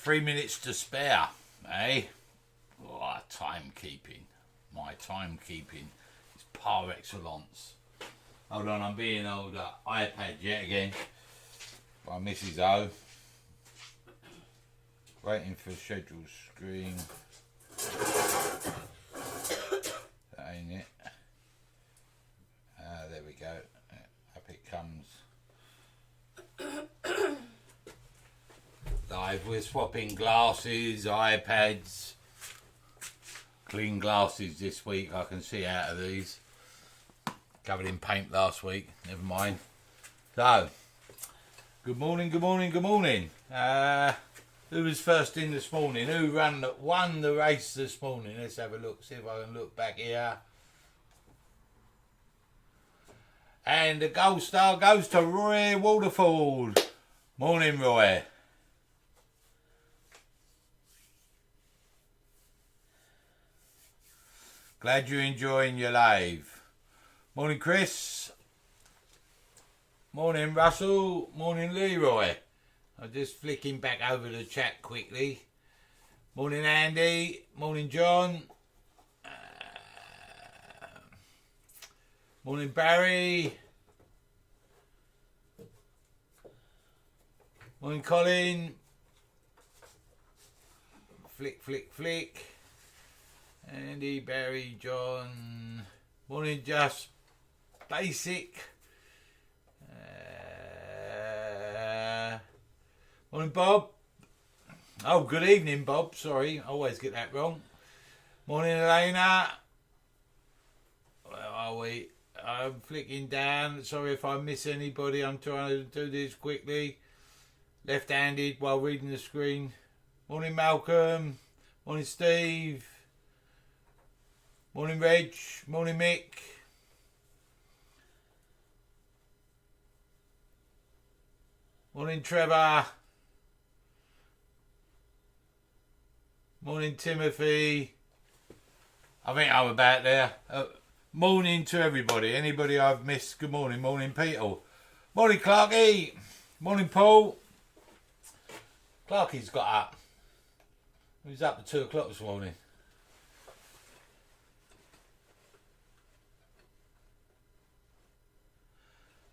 3 minutes to spare, eh? Oh, timekeeping. My timekeeping is par excellence. Hold on, I'm being old iPad yet again by Mrs. O. Waiting for schedule screen. That ain't it. There we go. Up it comes. Live, we're swapping glasses, iPads. Clean glasses this week, I can see out of these. Covered in paint last week, never mind. So, good morning, good morning, good morning. Who was first in this morning? Who won the race this morning? Let's have a look, see if I can look back here. And the gold star goes to Roy Waterford. Morning, Roy. Glad you're enjoying your live. Morning, Chris. Morning, Russell. Morning, Leroy. I'm just flicking back over the chat quickly. Morning, Andy. Morning, John. Morning, Barry. Morning, Colin. Flick, flick, flick. Andy, Barry, John. Morning, Just Basic. Morning, Bob. Oh, good evening, Bob. Sorry, I always get that wrong. Morning, Elena. Where are we? I'm flicking down. Sorry if I miss anybody. I'm trying to do this quickly. Left-handed while reading the screen. Morning, Malcolm. Morning, Steve. Morning, Reg. Morning, Mick. Morning, Trevor. Morning, Timothy. I think I'm about there. Morning to everybody. Anybody I've missed, good morning. Morning, Peter. Morning, Clarky. Morning, Paul. Clarky's got up. He was up at 2 o'clock this morning.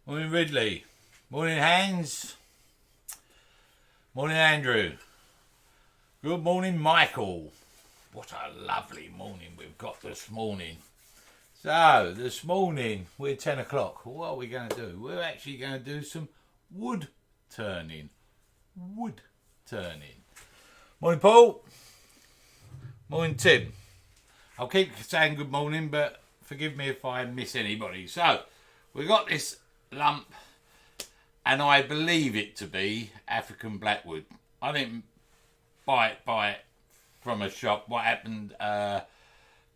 Morning, Ridley. Morning, Hans. Morning, Andrew. Good morning, Michael. What a lovely morning we've got this morning. So, this morning, we're 10 o'clock. What are we going to do? We're actually going to do some wood turning. Wood turning. Morning, Paul. Morning, Tim. I'll keep saying good morning, but forgive me if I miss anybody. So, we got this lump, and I believe it to be African Blackwood. I didn't buy it from a shop. What happened a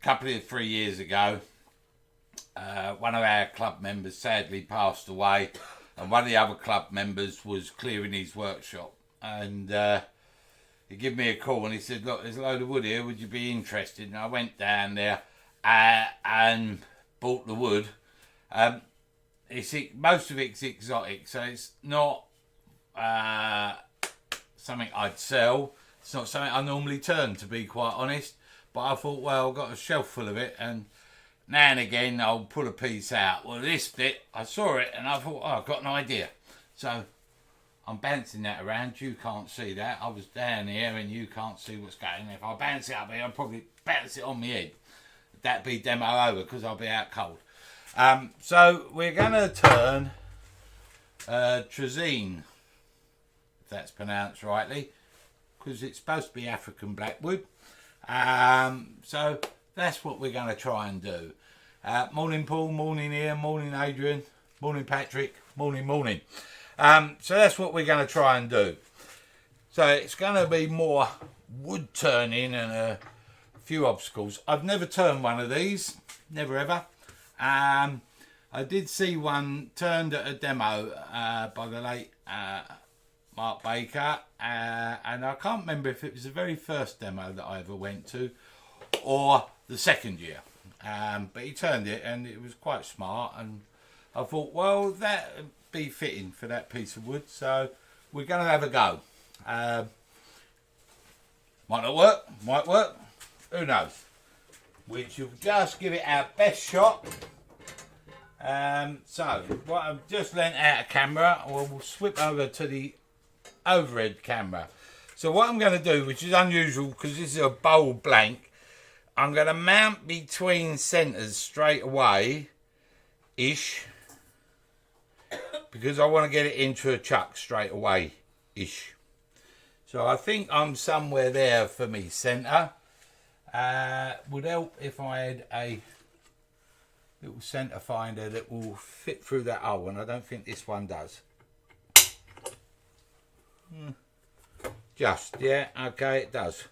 couple of 3 years ago, one of our club members sadly passed away, and one of the other club members was clearing his workshop, and he gave me a call and he said, look, there's a load of wood here, would you be interested? And I went down there and bought the wood. Most of it's exotic, so it's not something I'd sell. It's not something I normally turn, to be quite honest. But I thought, well, I've got a shelf full of it, and now and again I'll pull a piece out. Well, this bit, I saw it, and I thought, oh, I've got an idea. So I'm bouncing that around. You can't see that. I was down here, and you can't see what's going on. If I bounce it up here, I'll probably bounce it on my head. That'd be demo over, because I'll be out cold. So we're going to turn Trazine, if that's pronounced rightly, because it's supposed to be African Blackwood. So that's what we're going to try and do. Morning, Paul. Morning, Ian. Morning, Adrian. Morning, Patrick. Morning, morning. So that's what we're going to try and do. So it's going to be more wood turning and a few obstacles. I've never turned one of these. Never ever. I did see one turned at a demo by the late Mark Baker, and I can't remember if it was the very first demo that I ever went to or the second year, but he turned it and it was quite smart, and I thought, well, that would be fitting for that piece of wood, so we're going to have a go. Might not work, might work, who knows. We shall just give it our best shot. So, what I've just lent out of camera, we'll swip over to the overhead camera. So what I'm going to do, which is unusual because this is a bowl blank, I'm going to mount between centres straight away, ish, because I want to get it into a chuck straight away, ish. So I think I'm somewhere there for me centre. Would help if I had a little centre finder that will fit through that hole, and I don't think this one does. Just, yeah, okay, it does.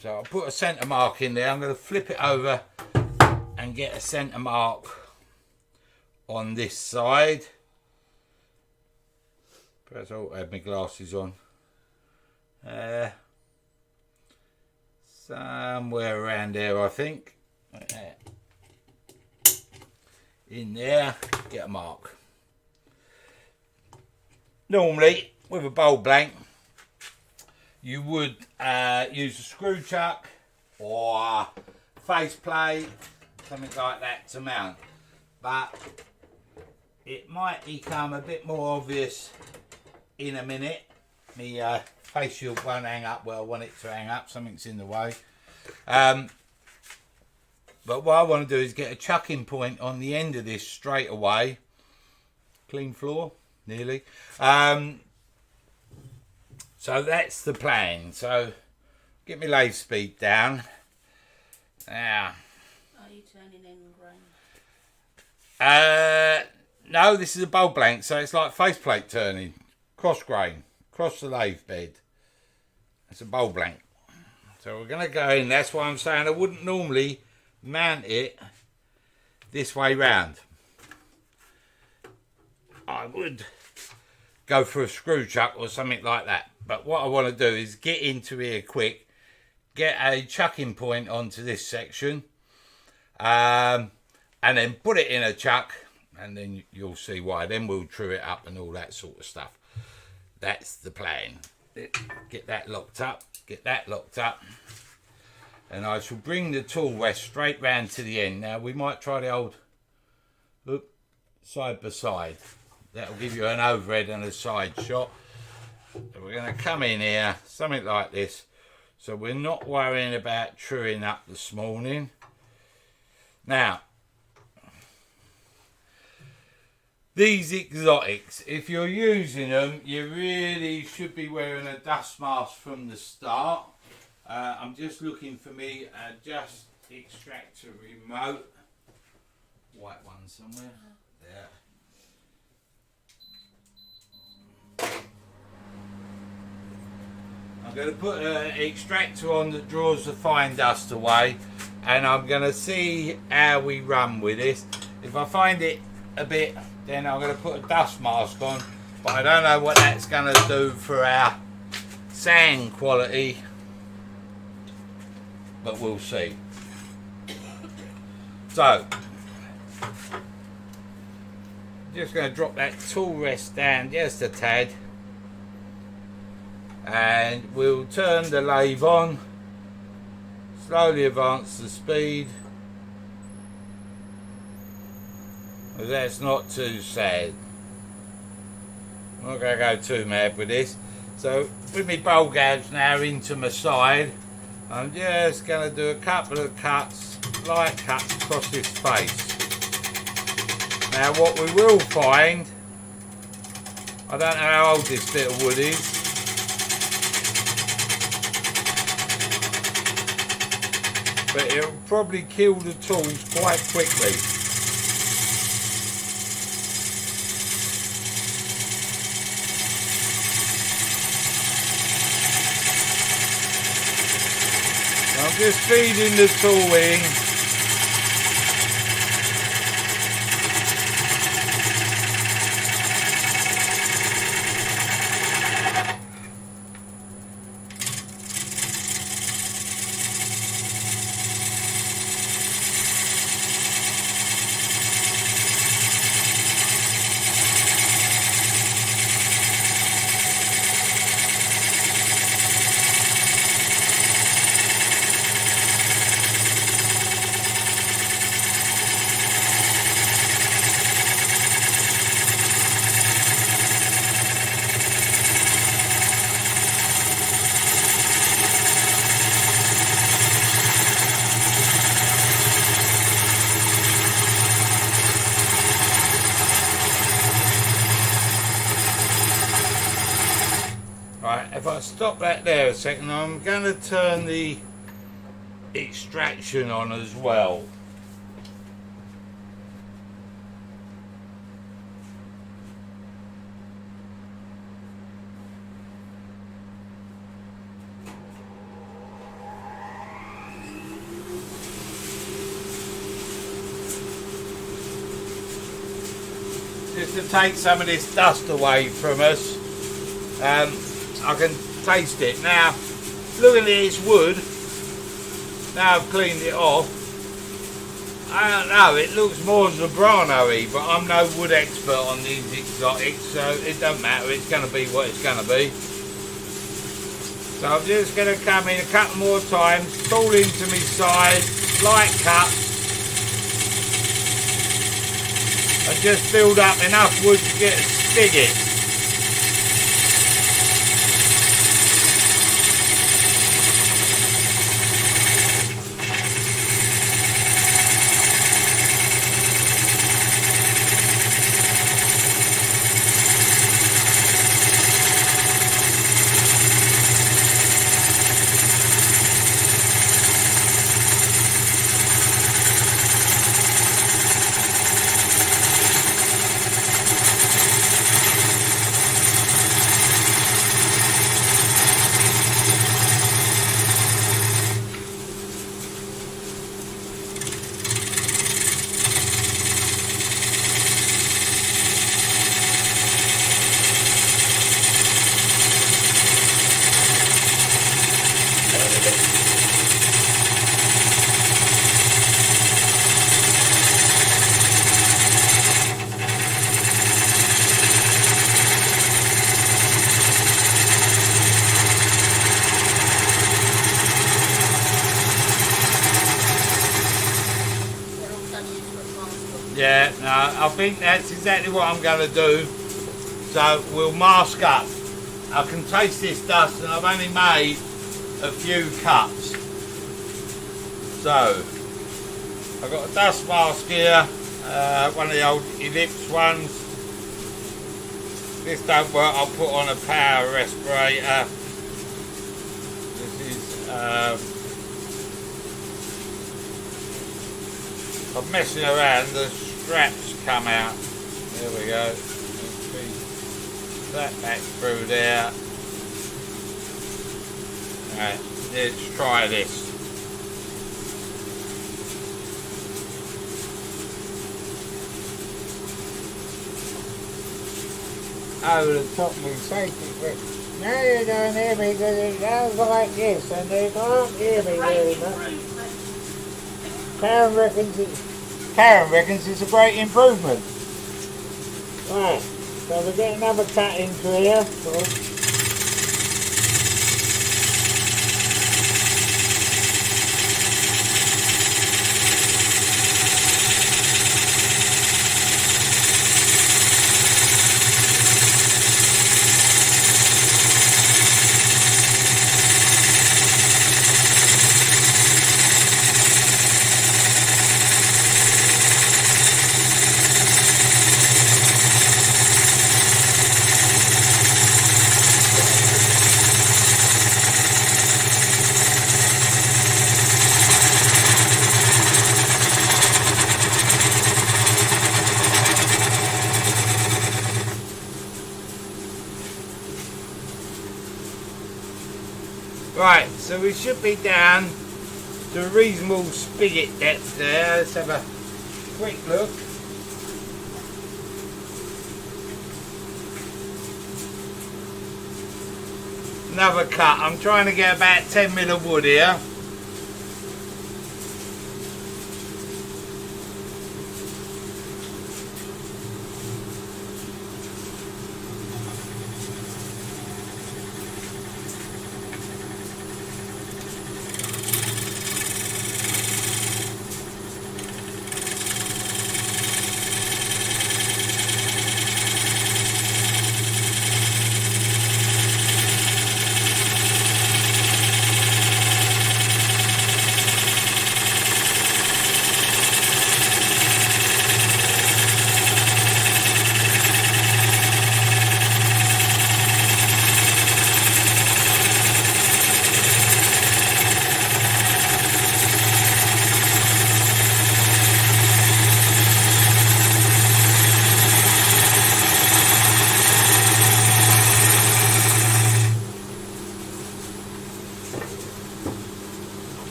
So I'll put a centre mark in there. I'm going to flip it over and get a centre mark on this side. Perhaps I ought to have my glasses on. Somewhere around there, I think. Like that. In there, get a mark. Normally, with a bowl blank, you would use a screw chuck or face plate, something like that to mount. But it might become a bit more obvious in a minute. My face shield won't hang up where I want it to hang up, something's in the way. But what I want to do is get a chucking point on the end of this straight away. Clean floor, nearly. So that's the plan. So get my lathe speed down. Now. Are you turning in grain? No, this is a bowl blank, so it's like faceplate turning. Cross grain, cross the lathe bed. It's a bowl blank. So we're going to go in. That's why I'm saying I wouldn't normally mount it this way round. I would go for a screw chuck or something like that. But what I want to do is get into here quick, get a chucking point onto this section, and then put it in a chuck, and then you'll see why. Then we'll true it up and all that sort of stuff. That's the plan. Get that locked up, get that locked up, and I shall bring the tool rest straight round to the end. Now we might try the old side by side. That'll give you an overhead and a side shot. So we're going to come in here, something like this. So we're not worrying about truing up this morning. Now, these exotics, if you're using them, you really should be wearing a dust mask from the start. I'm just looking for me a just extractor remote. White one somewhere. There. I'm going to put an extractor on that draws the fine dust away, and I'm going to see how we run with this. If I find it a bit, then I'm going to put a dust mask on, but I don't know what that's going to do for our sand quality, but we'll see. So, just going to drop that tool rest down just a tad, and we'll turn the lathe on, slowly advance the speed. Well, that's not too sad. I'm not going to go too mad with this. So with my bowl gouge now into my side, I'm just going to do a couple of cuts, light cuts across this face. Now what we will find, I don't know how old this bit of wood is, but it'll probably kill the tools quite quickly. I'm just feeding the tool in. if I stop that there a second, I'm going to turn the extraction on as well. Just to take some of this dust away from us. I can taste it. Now, looking at this wood, now I've cleaned it off, I don't know, it looks more Zebrano-y, but I'm no wood expert on these exotics, so it doesn't matter, it's going to be what it's going to be. So I'm just going to come in a couple more times, tool into my side, light cut, and just build up enough wood to get a spigot. Yeah, no, I think that's exactly what I'm going to do. So we'll mask up. I can taste this dust and I've only made a few cuts. So, I've got a dust mask here, one of the old Ellipse ones. This don't work, I'll put on a power respirator. This is, I'm messing around, the straps come out. There we go. That back through there. Alright, let's try this. Over the top of my safety, but now you don't hear me because it goes like this and they can't hear me very much. Karen reckons it's a great improvement. Right, so we get another cut into here. Right, so we should be down to a reasonable spigot depth there. Let's have a quick look. Another cut. I'm trying to get about 10 mil of wood here.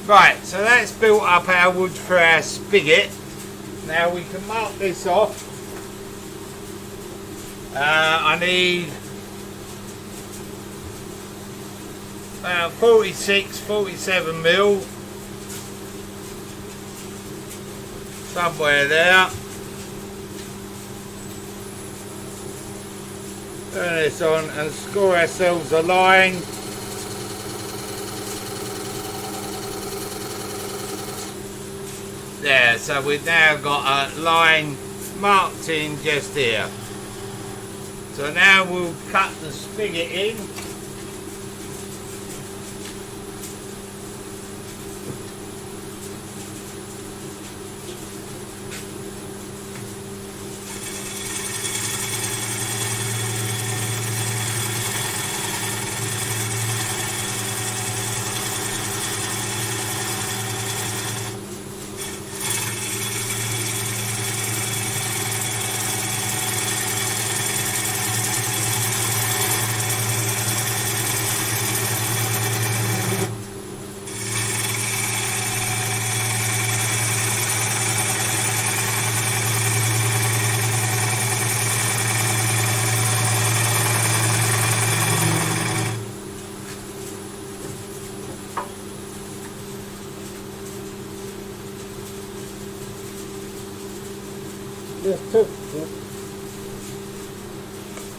Right, so that's built up our wood for our spigot. Now we can mark this off. I need about 46, 47 mil. Somewhere there. Turn this on and score ourselves a line. There, so we've now got a line marked in just here. So now we'll cut the spigot in.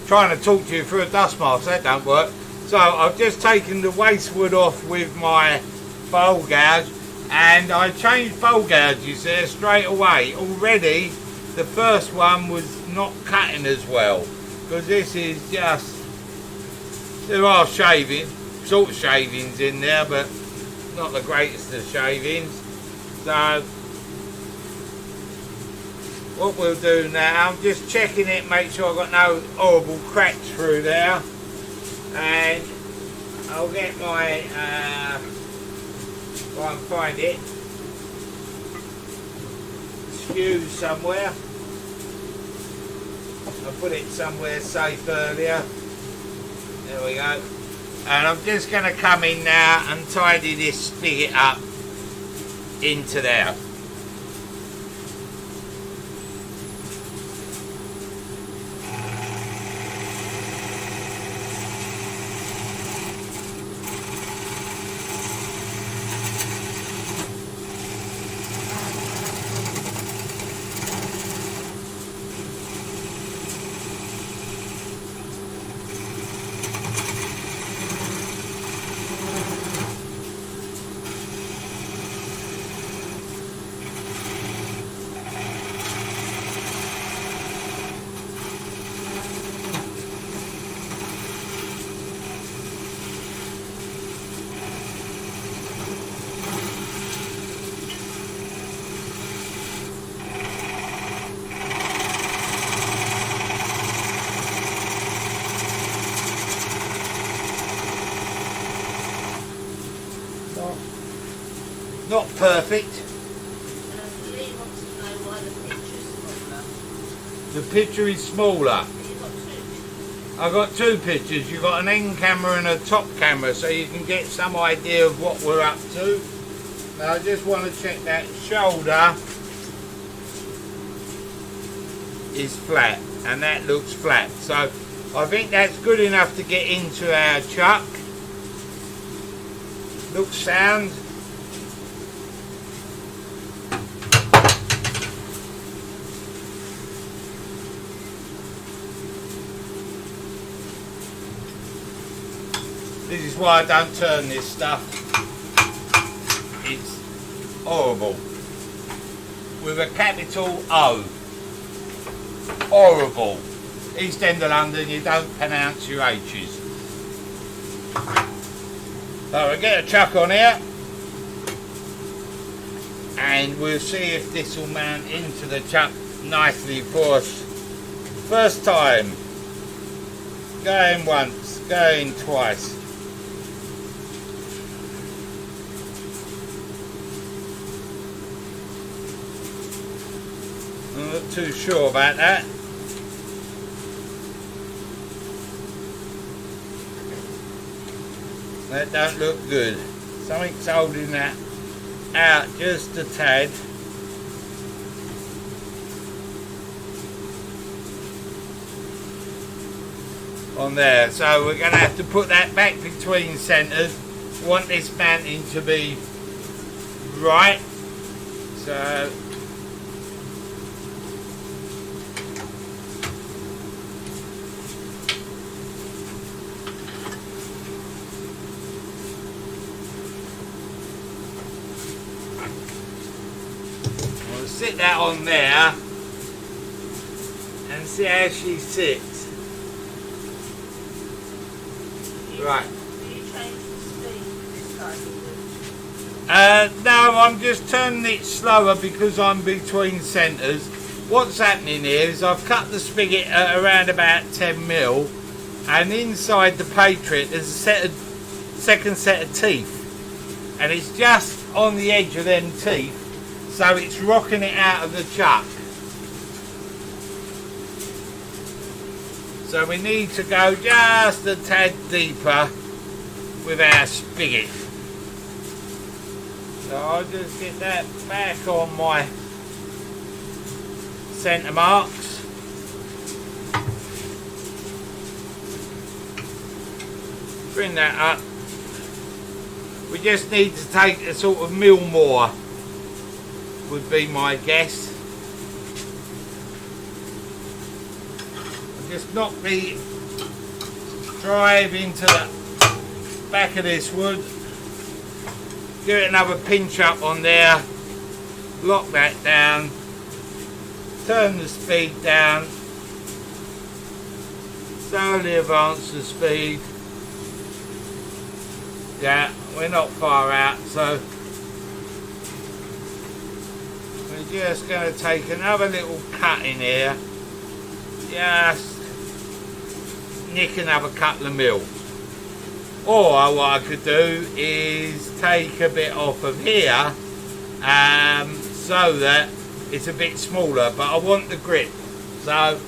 Trying to talk to you through a dust mask, that don't work. So I've just taken the waste wood off with my bowl gouge, and I changed bowl gouges there straight away. Already the first one was not cutting as well, because this is just, there are shavings, sort of shavings in there, but not the greatest of shavings. So what we'll do now, I'm just checking it, make sure I've got no horrible cracks through there, and I'll get my, try and find it, skew somewhere. I put it somewhere safe earlier. There we go. And I'm just going to come in now and tidy this spigot up into there. Not perfect. Lee wants to know why the picture's smaller. The picture is smaller. You've got two. I've got two pictures. You've got an end camera and a top camera, so you can get some idea of what we're up to. Now I just want to check that shoulder is flat, and that looks flat. So I think that's good enough to get into our chuck. Looks sound. This is why I don't turn this stuff. It's horrible. With a capital O. Horrible. East End of London, you don't pronounce your H's. So we get a chuck on here, and we'll see if this will mount into the chuck nicely for us. First time. Going once, going twice. I'm not too sure about that. That don't look good. Something's holding that out just a tad. On there, so we're going to have to put that back between centres. We want this mounting to be right, so we'll sit that on there and see how she sits. Right. Do you change the speed this time? No, I'm just turning it slower because I'm between centres. What's happening here is I've cut the spigot at around about 10mm, and inside the Patriot there's a second set of teeth, and it's just on the edge of them teeth, so it's rocking it out of the chuck. So we need to go just a tad deeper with our spigot. So I'll just get that back on my centre marks. Bring that up. We just need to take a sort of mil more, would be my guess. Just knock the drive into the back of this wood, give it another pinch up on there, lock that down, turn the speed down, slowly advance the speed. Yeah, we're not far out, so we're just going to take another little cut in here, just nick another couple of mil. Or what I could do is take a bit off of here so that it's a bit smaller, but I want the grip, so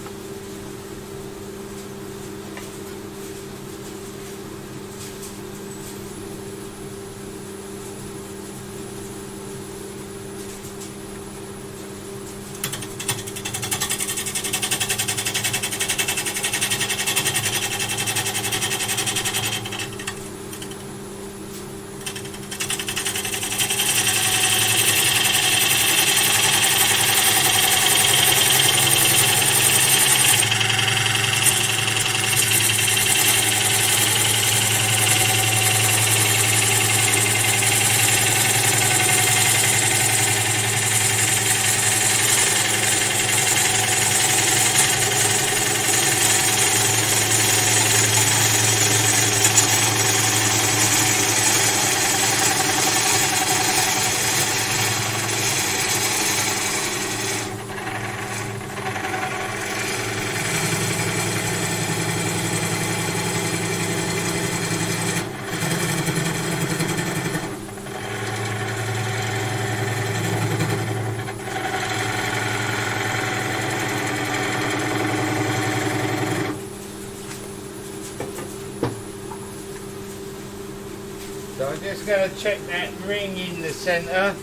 So I'm just going to check that ring in the centre.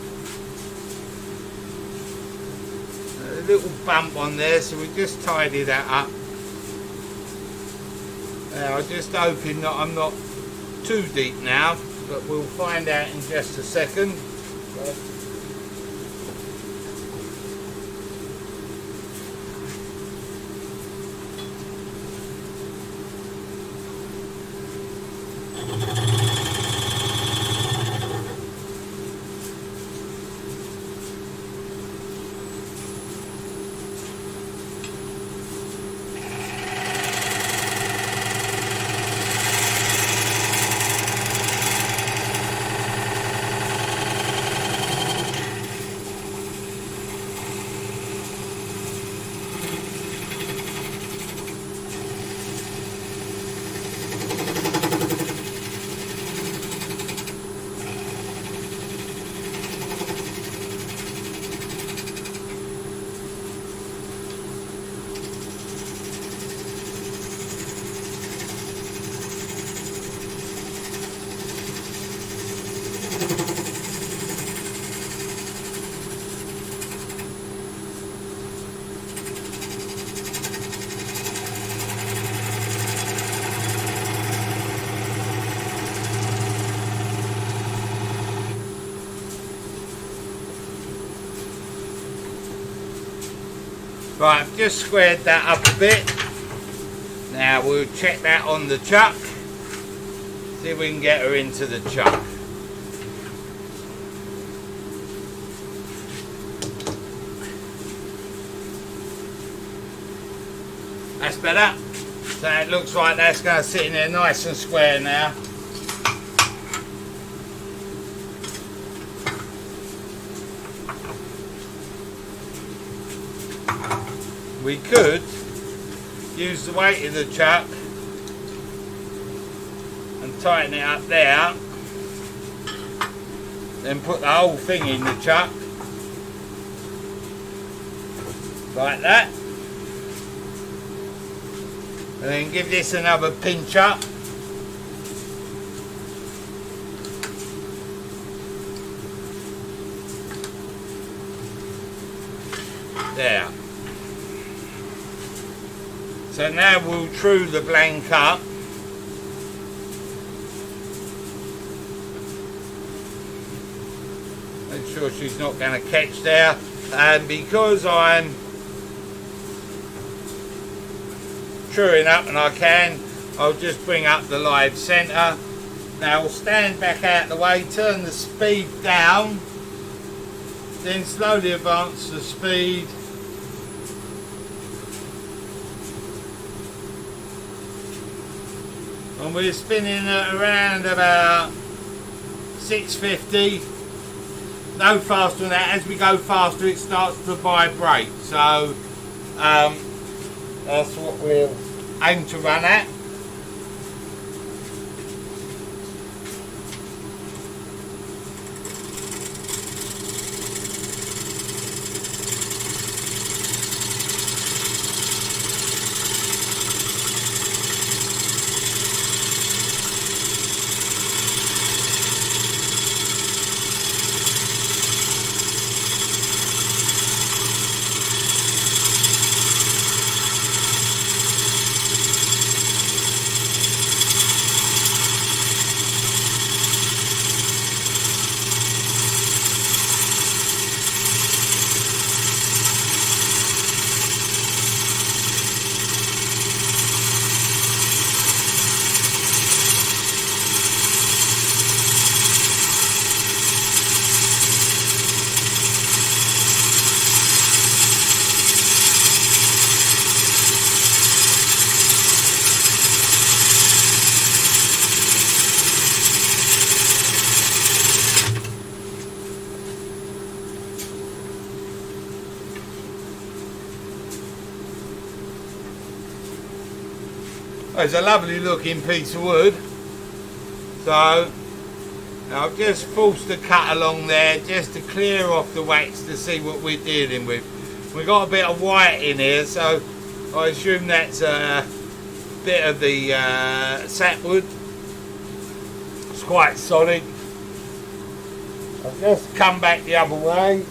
A little bump on there, so we just tidy that up. Now I'm just hoping that I'm not too deep now, but we'll find out in just a second. Right, I've just squared that up a bit. Now we'll check that on the chuck. See if we can get her into the chuck. That's better. So it looks like that's going to sit in there nice and square now. We could use the weight of the chuck and tighten it up there, then put the whole thing in the chuck like that, and then give this another pinch up. There. So now we'll true the blank up. Make sure she's not going to catch there. And because I'm truing up and I can, I'll just bring up the live centre. Now we'll stand back out the way, turn the speed down, then slowly advance the speed. And we're spinning at around about 650, no faster than that. As we go faster it starts to vibrate, so that's what we'll aim to run at. It's a lovely looking piece of wood. So I've just forced the cut along there just to clear off the wax to see what we're dealing with. We've got a bit of white in here, so I assume that's a bit of the sapwood. It's quite solid. I've just come back the other way.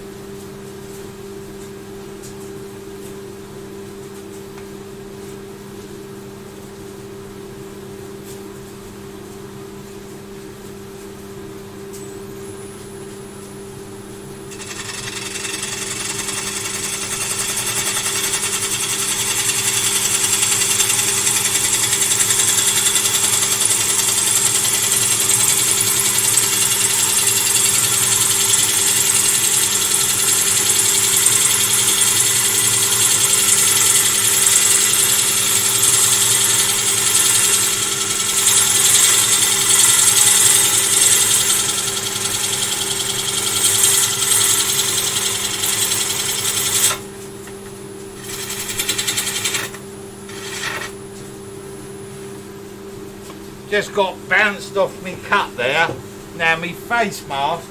Just got bounced off me cut there. Now my face mask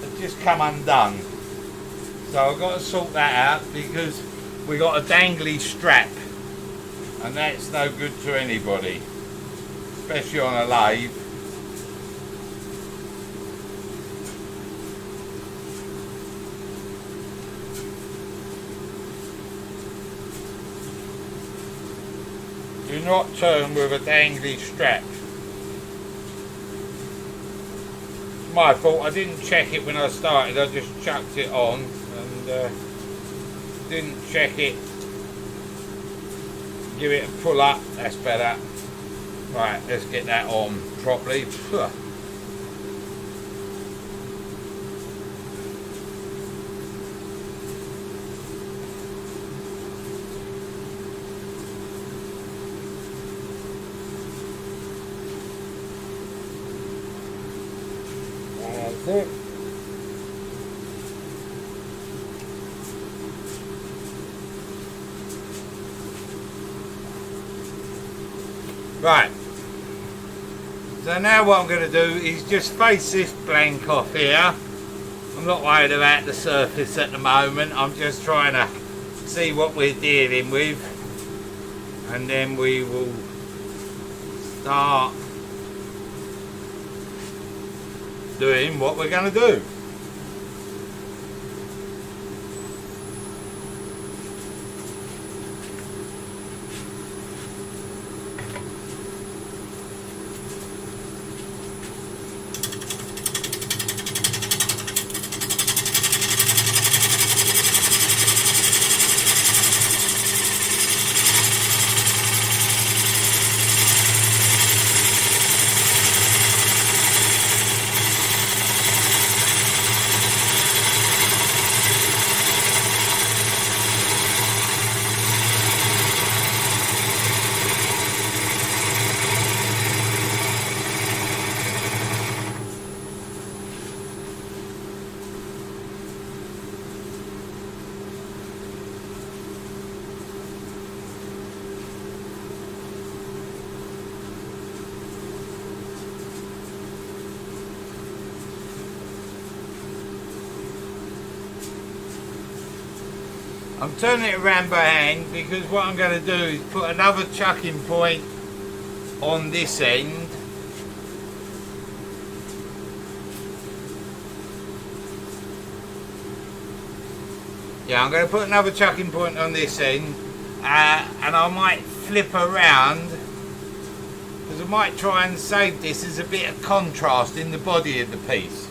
has just come undone, so I've got to sort that out because we got a dangly strap, and that's no good to anybody, especially on a lathe. Do not turn with a dangly strap. It's my fault, I didn't check it when I started, I just chucked it on and didn't check it. Give it a pull up, that's better. Right, let's get that on properly. Phew. That's it. Right, so now what I'm going to do is just face this blank off here. I'm not worried about the surface at the moment, I'm just trying to see what we're dealing with, and then we will start doing what we're going to do. I'm turning it around by hand because what I'm going to do is put another chucking point on this end. Yeah, I'm going to put another chucking point on this end, and I might flip around because I might try and save this as a bit of contrast in the body of the piece.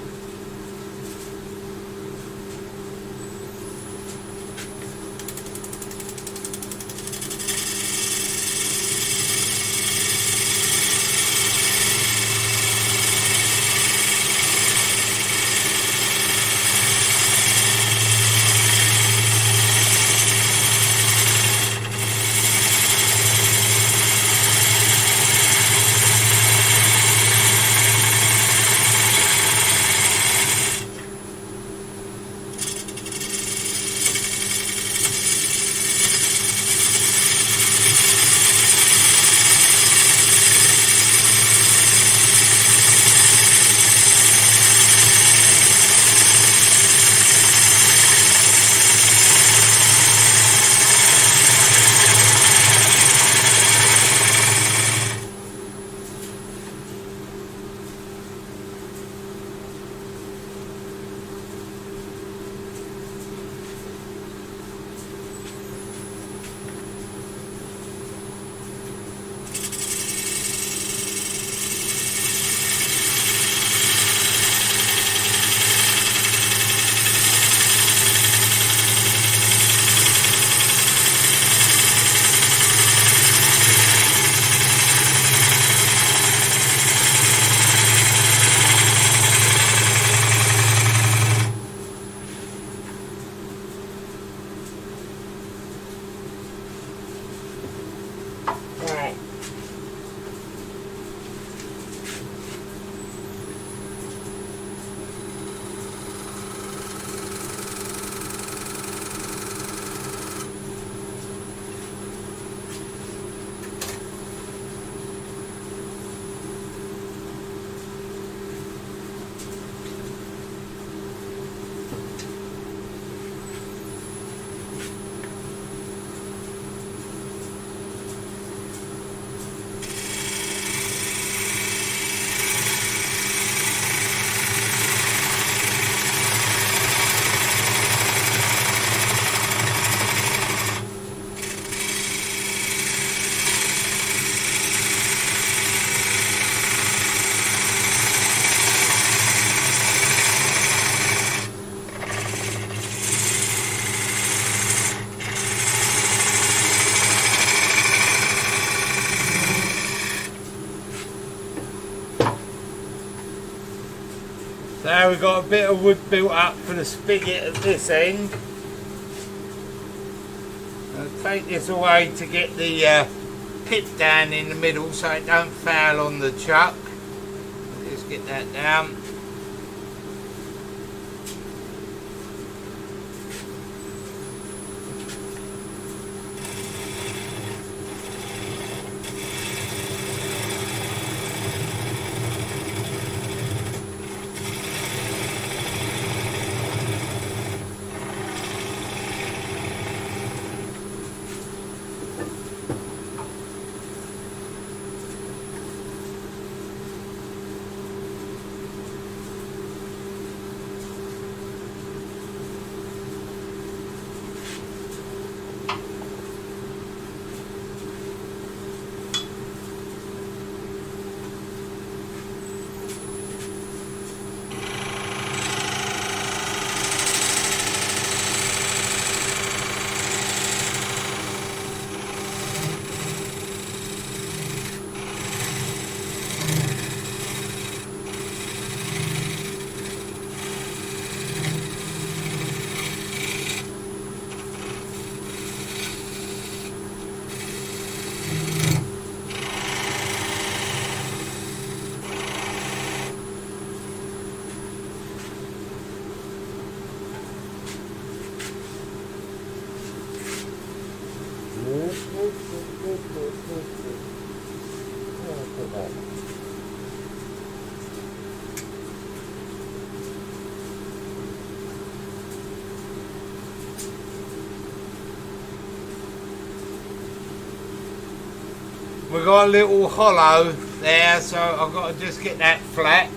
So we've got a bit of wood built up for the spigot at this end. I'll take this away to get the pit down in the middle so it don't foul on the chuck. Just get that down. We've got a little hollow there, so I've got to just get that flat.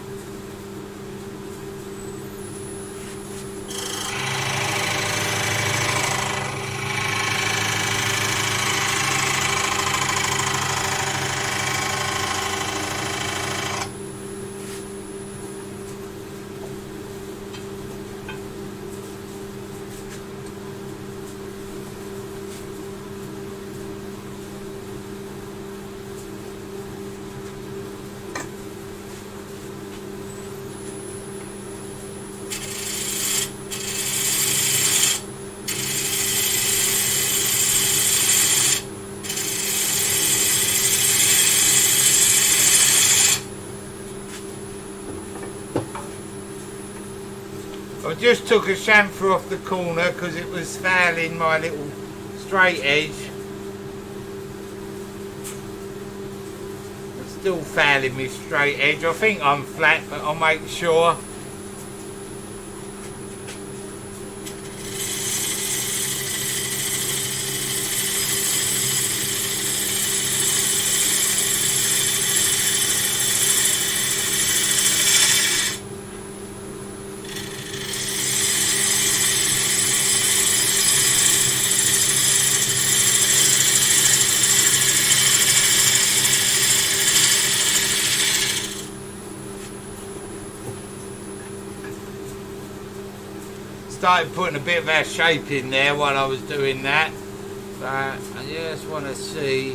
I just took a chamfer off the corner because it was fouling my little straight edge. It's still fouling me straight edge. I think I'm flat, but I'll make sure. Started putting a bit of our shape in there while I was doing that, but I just want to see.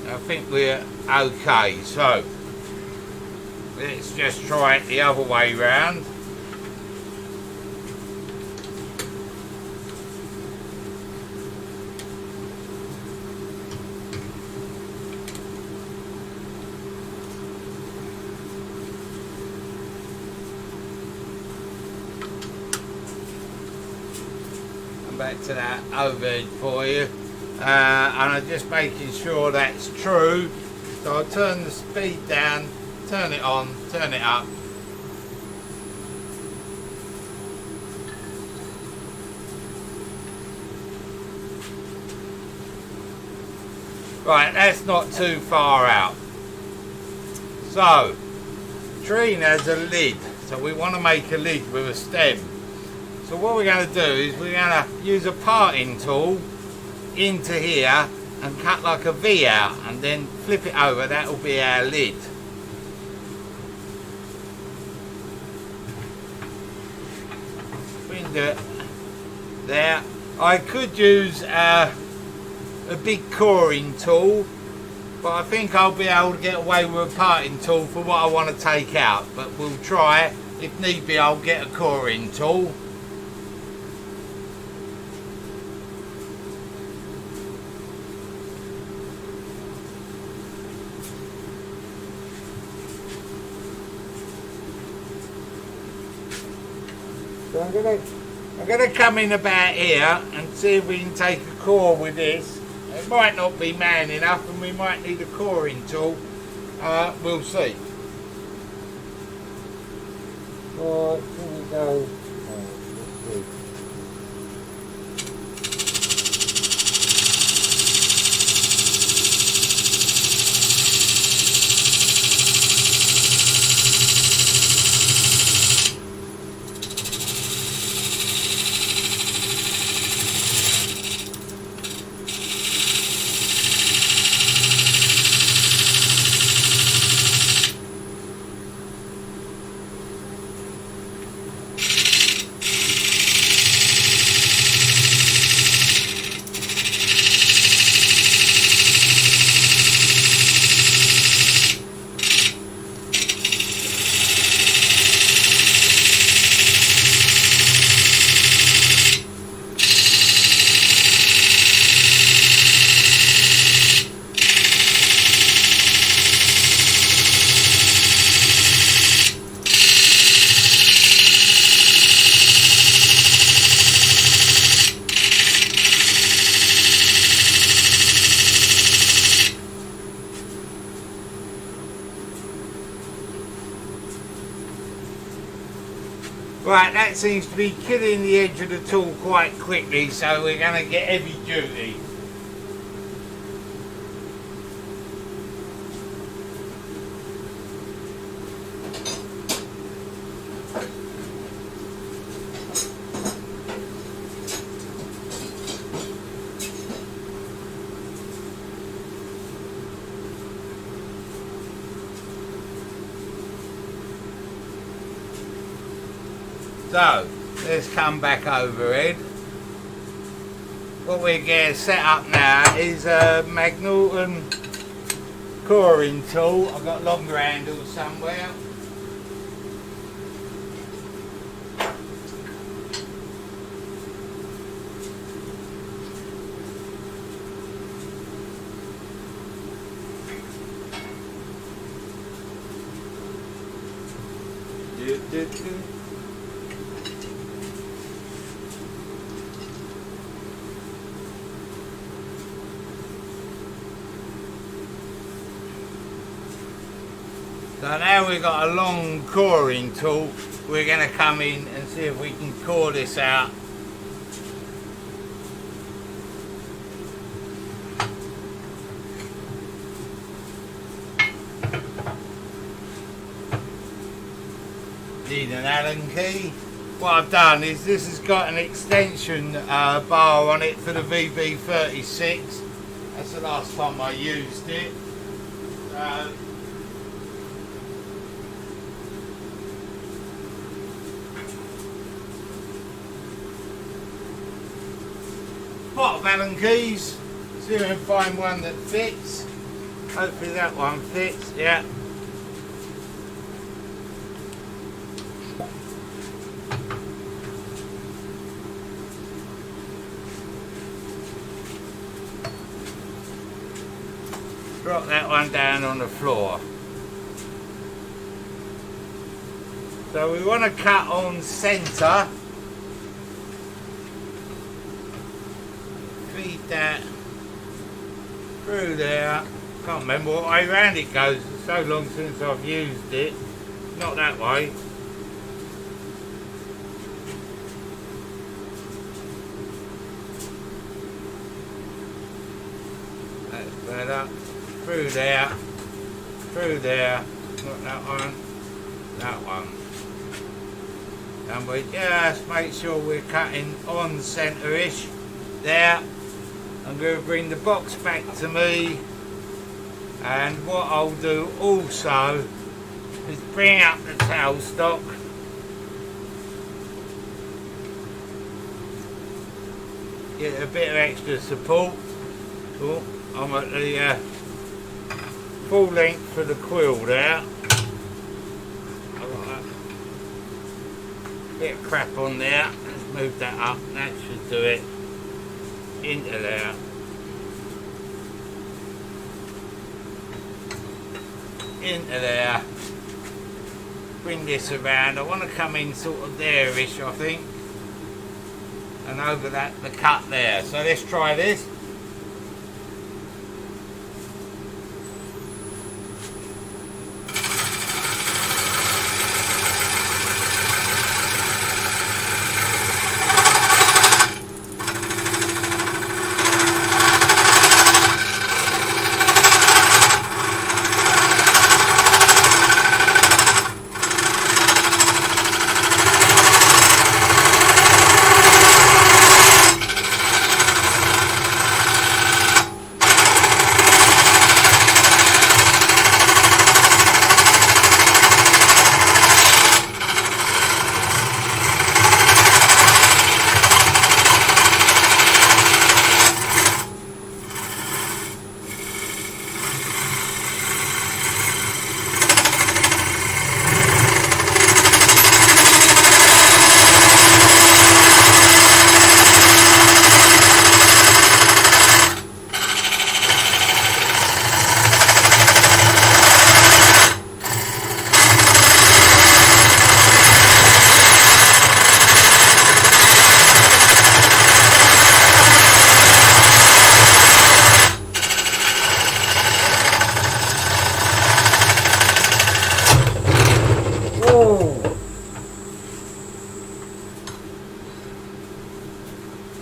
I think we're okay, so let's just try it the other way round. Back to that overhead for you, and I'm just making sure that's true. So I'll turn the speed down, turn it on, turn it up. Right, that's not too far out. So, tree has a lid, so we want to make a lid with a stem. So what we're going to do is we're going to use a parting tool into here and cut like a V out and then flip it over. That will be our lid. We can do it there. I could use a big coring tool, But I think I'll be able to get away with a parting tool for what I want to take out. But we'll try. If need be, I'll get a coring tool. So I'm gonna come in about here and see if we can take a core with this. It might not be man enough and we might need a coring tool. We'll see. Right, here we go. Let's see. Right, that seems to be killing the edge of the tool quite quickly, so we're going to get heavy duty. So, let's come back overhead. What we're going to set up now is a Magnuton coring tool. I've got longer handles somewhere. So now we've got a long coring tool, we're going to come in and see if we can core this out. Need an Allen key. What I've done is this has got an extension bar on it for the VB36. That's the last time I used it. Pot of Allen keys, see if I can find one that fits. Hopefully that one fits, yeah. Drop that one down on the floor. So we want to cut on centre. Feed that through there. Can't remember what way round it goes. It's so long since I've used it. Not that way. That's better. Through there. Through there. Not that one. That one. And we just make sure we're cutting on centre-ish. There. I'm going to bring the box back to me, and what I'll do also is bring up the tailstock. Get a bit of extra support. Oh, I'm at the full length for the quill there. Bit of crap on there. Let's move that up. That should do it. Into there. Into there. Bring this around. I want to come in sort of there-ish, I think. And over that, the cut there. So let's try this.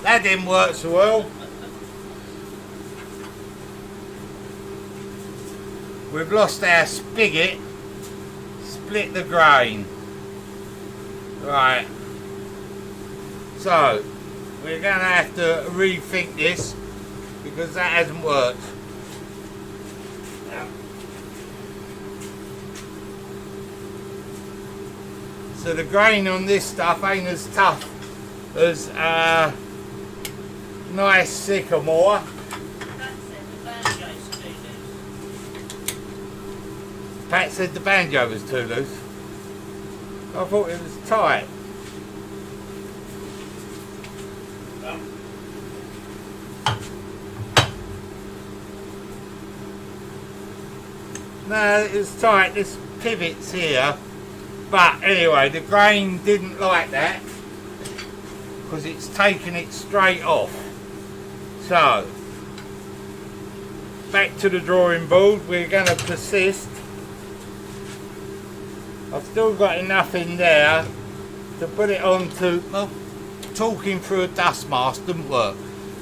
That didn't work so well. We've lost our spigot, split the grain. Right. So, we're going to have to rethink this because that hasn't worked. So the grain on this stuff ain't as tough as nice sycamore. Pat said the banjo was too loose. I thought it was tight. No, it was tight. This pivot's here. But anyway, the grain didn't like that because it's taken it straight off. So, back to the drawing board. We're going to persist. I've still got enough in there to put it onto, well, talking through a dust mask didn't work.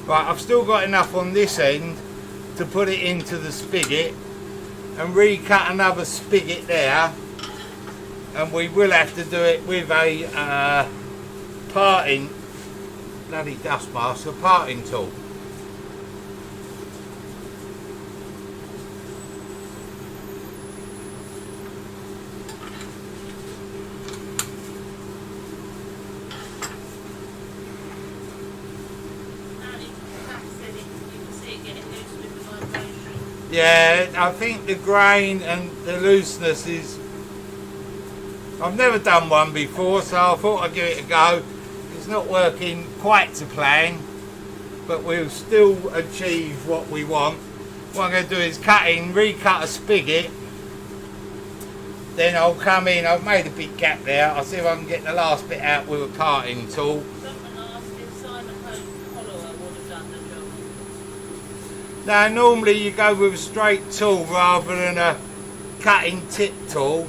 Right, I've still got enough on this end to put it into the spigot and recut another spigot there, and we will have to do it with a parting, bloody dust mask, a parting tool. Yeah, I think the grain and the looseness is... I've never done one before, so I thought I'd give it a go. It's not working quite to plan, but we'll still achieve what we want. What I'm going to do is recut a spigot, then I'll come in. I've made a big gap there. I'll see if I can get the last bit out with a parting tool. Now normally you go with a straight tool rather than a cutting tip tool.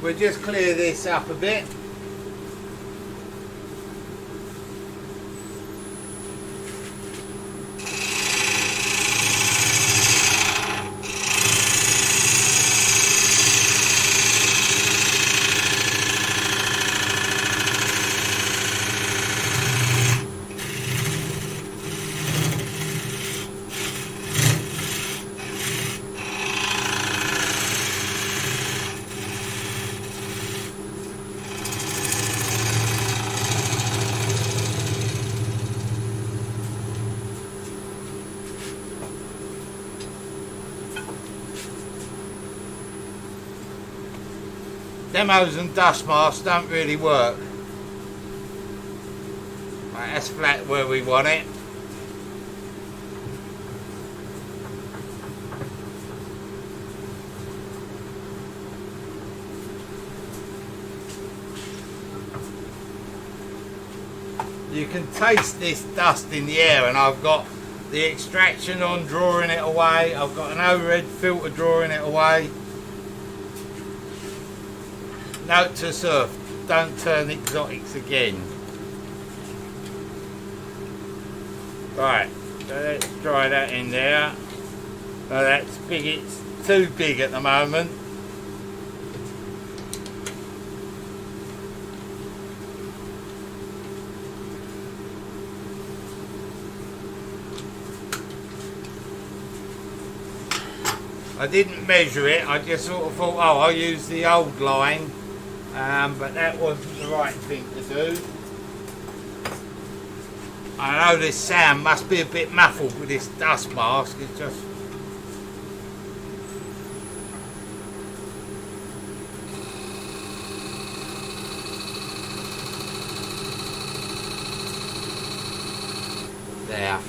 we'll just clear this up a bit. Demos and dust masks don't really work. Right, that's flat where we want it. You can taste this dust in the air, and I've got the extraction on drawing it away. I've got an overhead filter drawing it away. Note to self, don't turn exotics again. Right, so let's dry that in there. So that's big, it's too big at the moment. I didn't measure it, I just sort of thought, oh, I'll use the old line. But that wasn't the right thing to do. I know this sound must be a bit muffled with this dust mask. It's just there.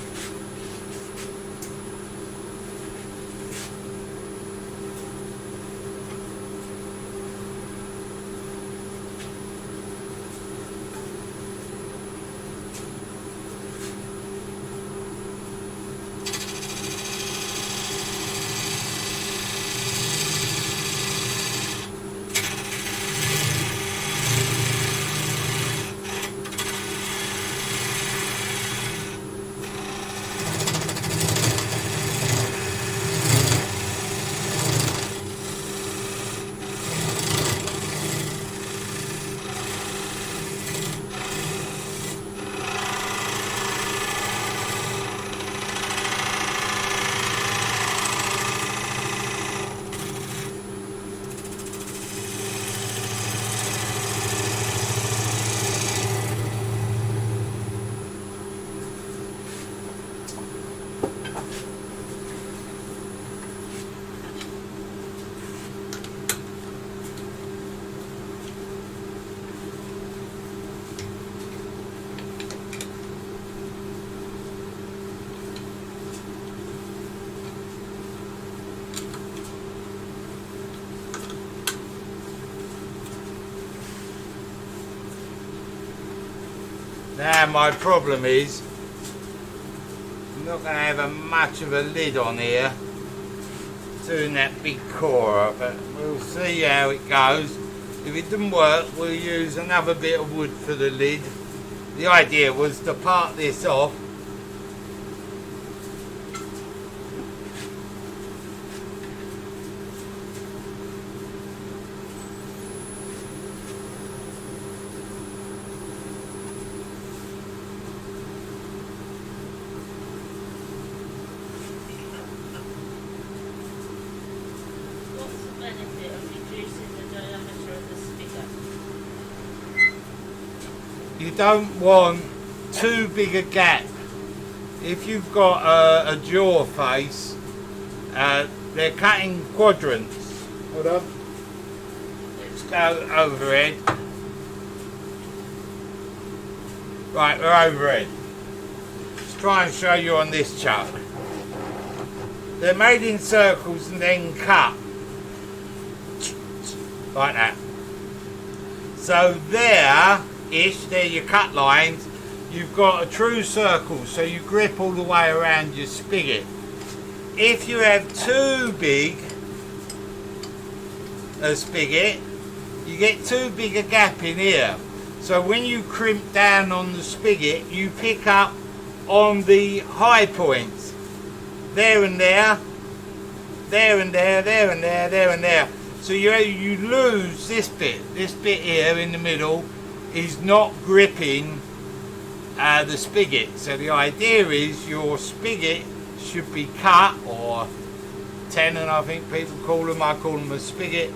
Now my problem is I'm not going to have much of a lid on here doing that big core, but we'll see how it goes. If it didn't work, we'll use another bit of wood for the lid. The idea was to part this off . You don't want too big a gap. If you've got a jaw face, they're cutting quadrants. Hold on. Let's go overhead. Right, we're overhead. Let's try and show you on this chuck. They're made in circles and then cut. Like that. So there-ish, they're your cut lines. You've got a true circle, so you grip all the way around your spigot. If you have too big a spigot, you get too big a gap in here. So when you crimp down on the spigot, you pick up on the high points. There and there, there and there, there and there, there and there. So you lose this bit. This bit here in the middle is not gripping the spigot. So the idea is your spigot should be cut, or tenon I think people call them, I call them a spigot,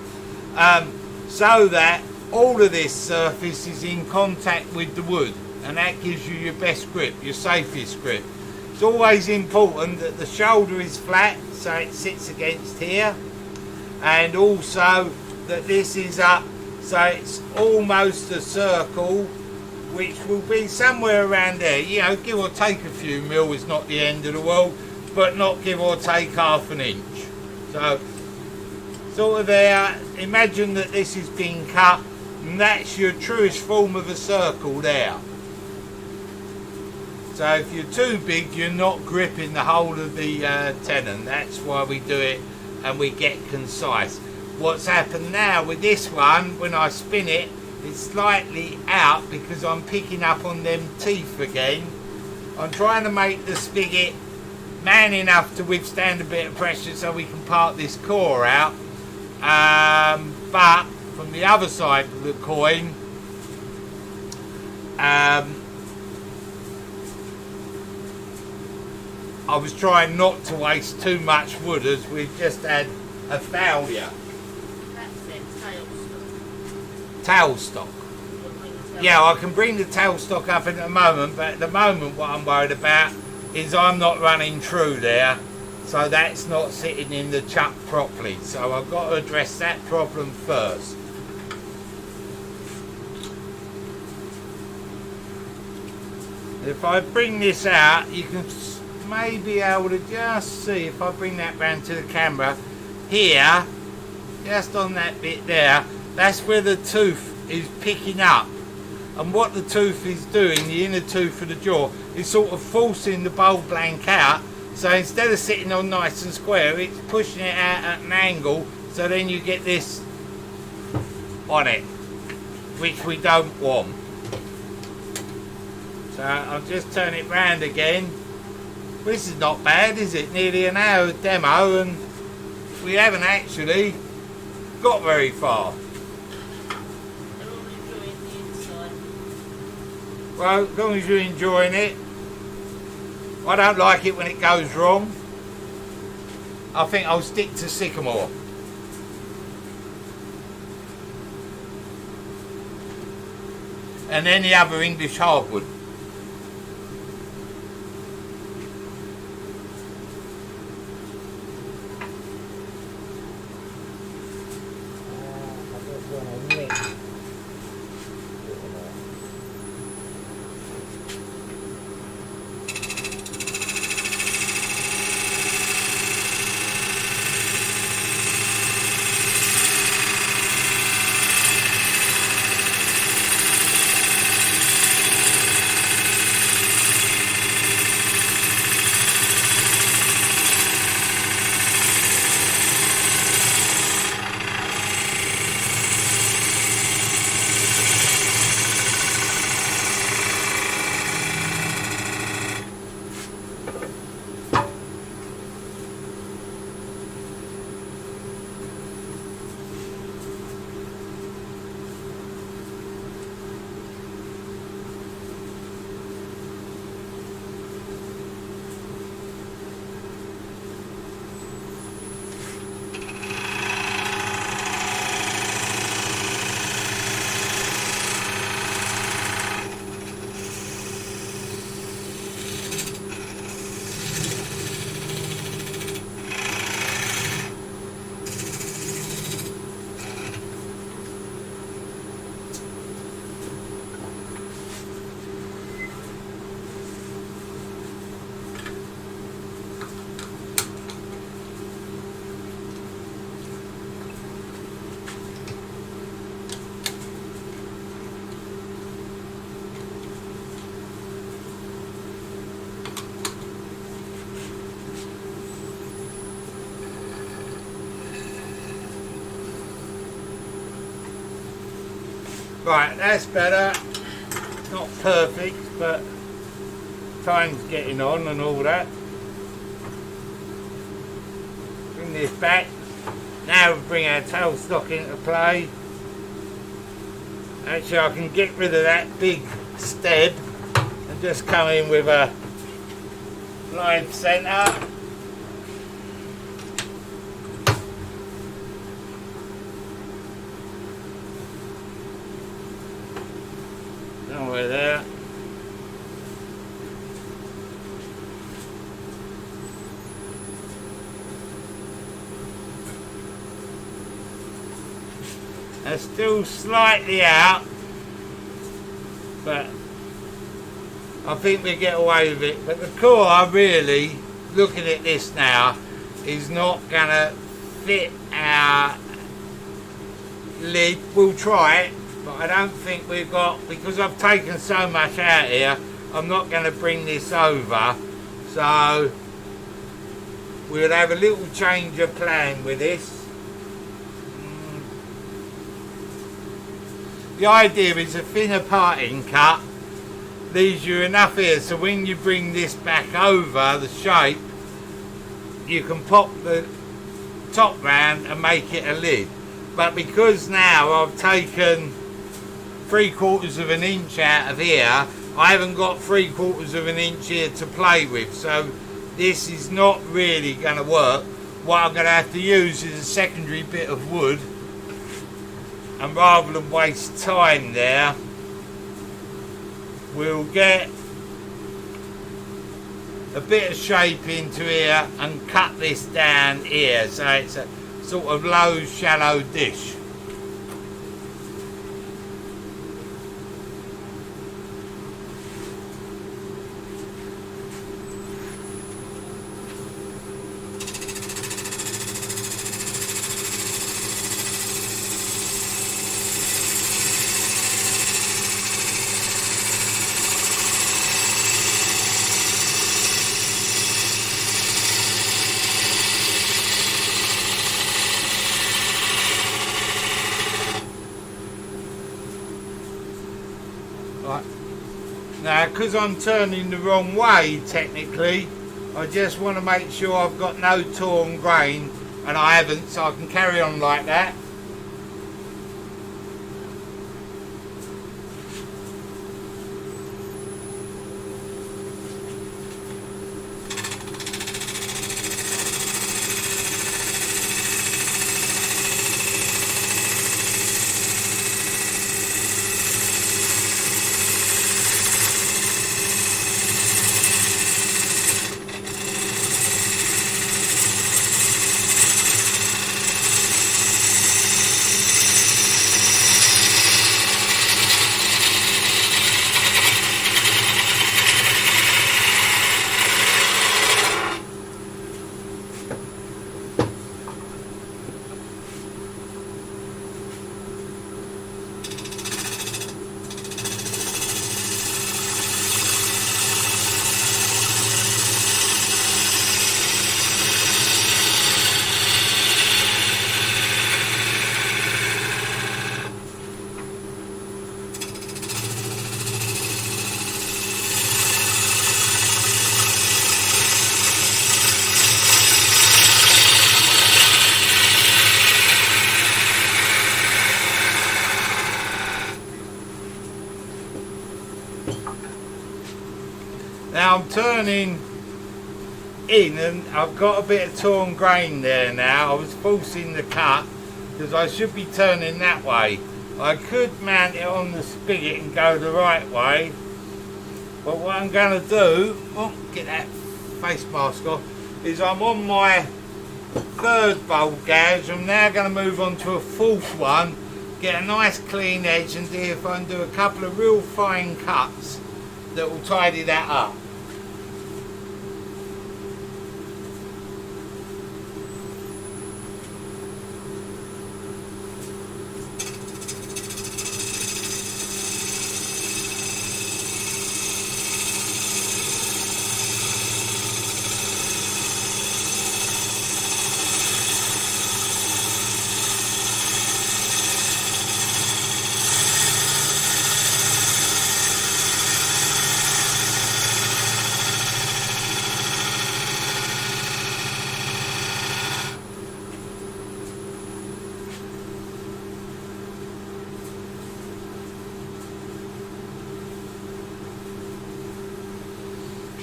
so that all of this surface is in contact with the wood, and that gives you your best grip, your safest grip. It's always important that the shoulder is flat, so it sits against here, and also that this is up, so it's almost a circle, which will be somewhere around there. You know, give or take a few mil is not the end of the world, but not give or take half an inch. So sort of there, imagine that this is being cut, and that's your truest form of a circle there. So if you're too big, you're not gripping the whole of the tenon. That's why we do it, and we get concise. What's happened now with this one, when I spin it, it's slightly out because I'm picking up on them teeth again. I'm trying to make the spigot man enough to withstand a bit of pressure so we can part this core out. But from the other side of the coin, I was trying not to waste too much wood, as we've just had a failure. That's it, Tailstock. Yeah, I can bring the tailstock up in a moment, but at the moment what I'm worried about is I'm not running true there, so that's not sitting in the chuck properly. So I've got to address that problem first. If I bring this out, you can may be able to just see, if I bring that round to the camera here, just on that bit there, that's where the tooth is picking up, and what the tooth is doing, the inner tooth of the jaw, is sort of forcing the bowl blank out. So instead of sitting on nice and square, it's pushing it out at an angle, so then you get this on it, which we don't want. So I'll just turn it round again. This is not bad, is it? Nearly an hour demo, and we haven't actually got very far. They're all enjoying the inside. Well, as long as you're enjoying it. I don't like it when it goes wrong. I think I'll stick to sycamore. And then the other English hardwood. Right, that's better. Not perfect, but time's getting on and all that. Bring this back. Now we bring our tailstock into play. Actually, I can get rid of that big stem and just come in with a line centre. Somewhere there. They're still slightly out, but I think we get away with it. But the core, really, looking at this now, is not going to fit our lid. We'll try it, but I don't think we've got, because I've taken so much out here, I'm not going to bring this over. So we'll have a little change of plan with this. The idea is a thinner parting cut leaves you enough here so when you bring this back over the shape, you can pop the top round and make it a lid. But because now I've taken 3/4 of an inch out of here, I haven't got 3/4 of an inch here to play with, so this is not really going to work. What I'm going to have to use is a secondary bit of wood. And rather than waste time there, we'll get a bit of shape into here and cut this down here so it's a sort of low, shallow dish. Now, because I'm turning the wrong way, technically, I just want to make sure I've got no torn grain, and I haven't, so I can carry on like that. Now I'm turning in and I've got a bit of torn grain there now. I was forcing the cut because I should be turning that way. I could mount it on the spigot and go the right way, but what I'm going to do, get that face mask off, is I'm on my third bowl gouge. I'm now going to move on to a fourth one, get a nice clean edge and see if I can do a couple of real fine cuts that will tidy that up.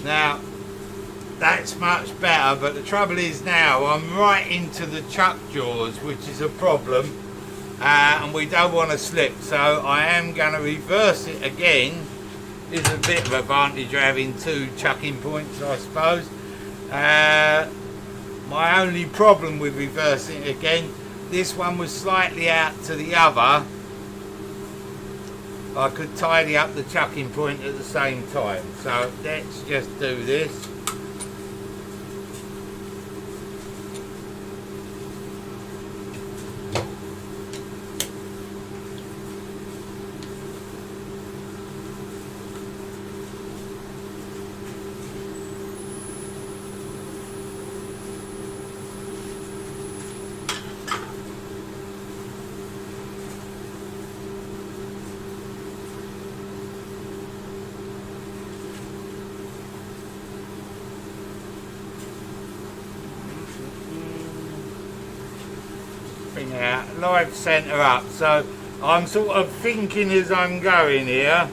Now that's much better, but the trouble is now I'm right into the chuck jaws, which is a problem, and we don't want to slip, so I am going to reverse it again. Is a bit of advantage of having two chucking points, I suppose. My only problem with reversing it again, this one was slightly out to the other. I could tidy up the chucking point at the same time, so let's just do this. Bring it out, live centre up, so I'm sort of thinking as I'm going here,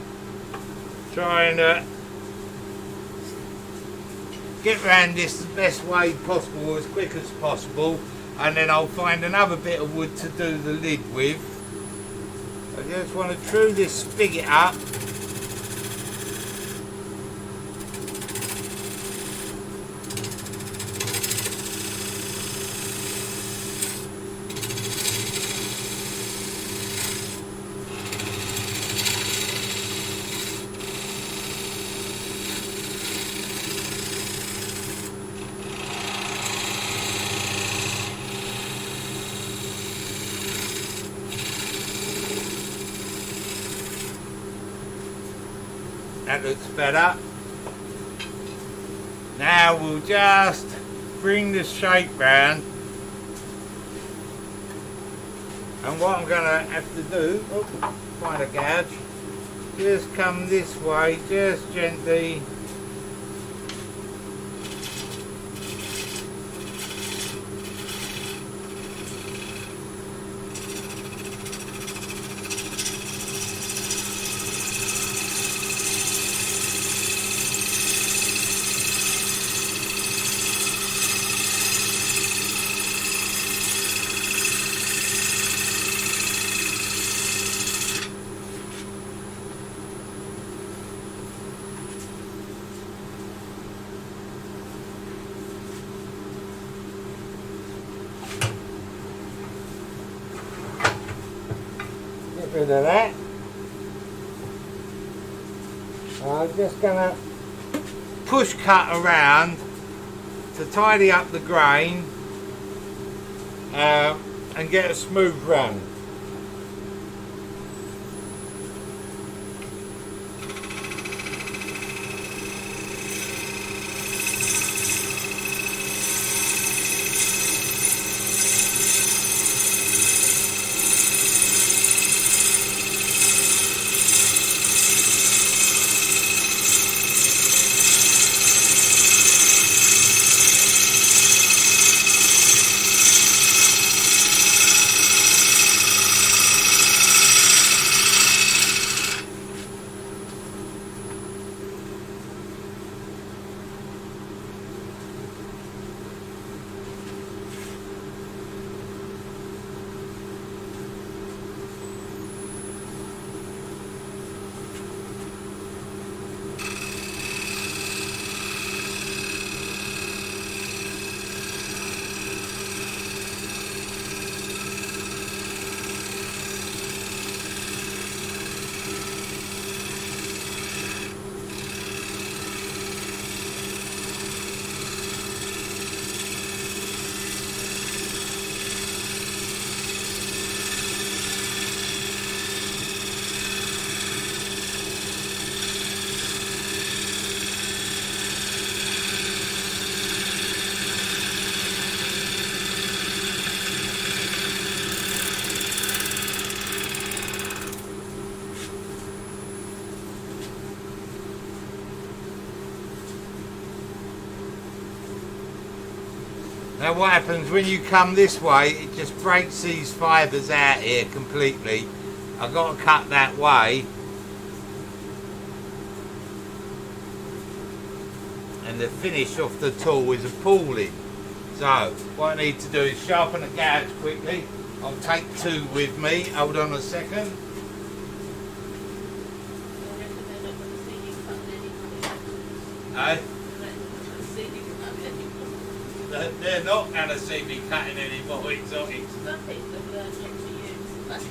trying to get around this the best way possible, as quick as possible, and then I'll find another bit of wood to do the lid with. I just want to true this spigot up. That looks better. Now we'll just bring the shape round, and what I'm going to have to do, find a gouge, just come this way, just gently. Get rid of that. I'm just going to push cut around to tidy up the grain and get a smooth run. Now what happens when you come this way, it just breaks these fibres out here completely. I've got to cut that way. and the finish off the tool is appalling. So what I need to do is sharpen the gouge quickly. I'll take 2 with me. Hold on a second. Eh? They're not going to see me cutting any more exotics. Some people have learned not to use.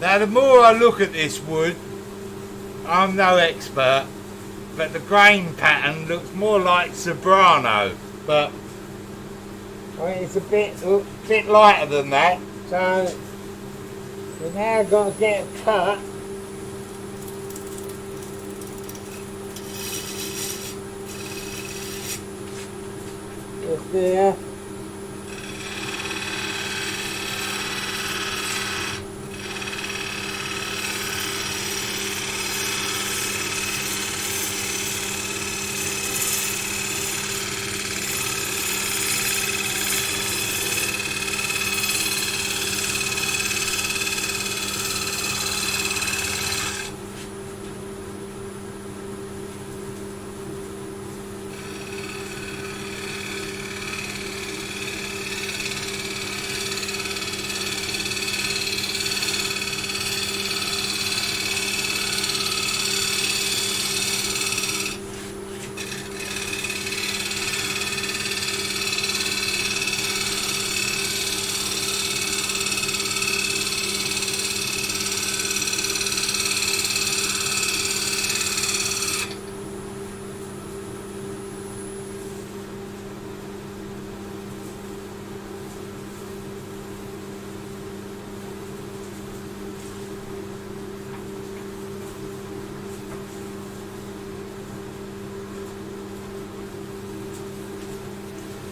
Now the more I look at this wood, I'm no expert, but the grain pattern looks more like Sobrano, but I mean, it's a bit lighter than that, so we've now got to get a cut. Just there.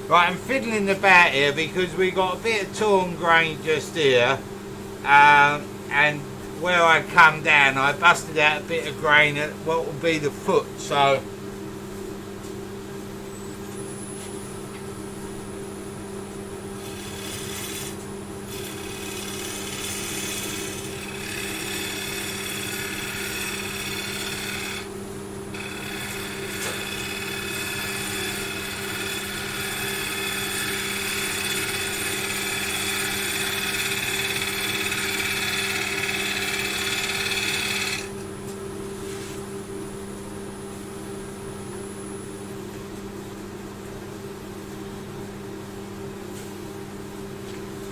Right, I'm fiddling about here because we got a bit of torn grain just here, and where I come down I busted out a bit of grain at what will be the foot, so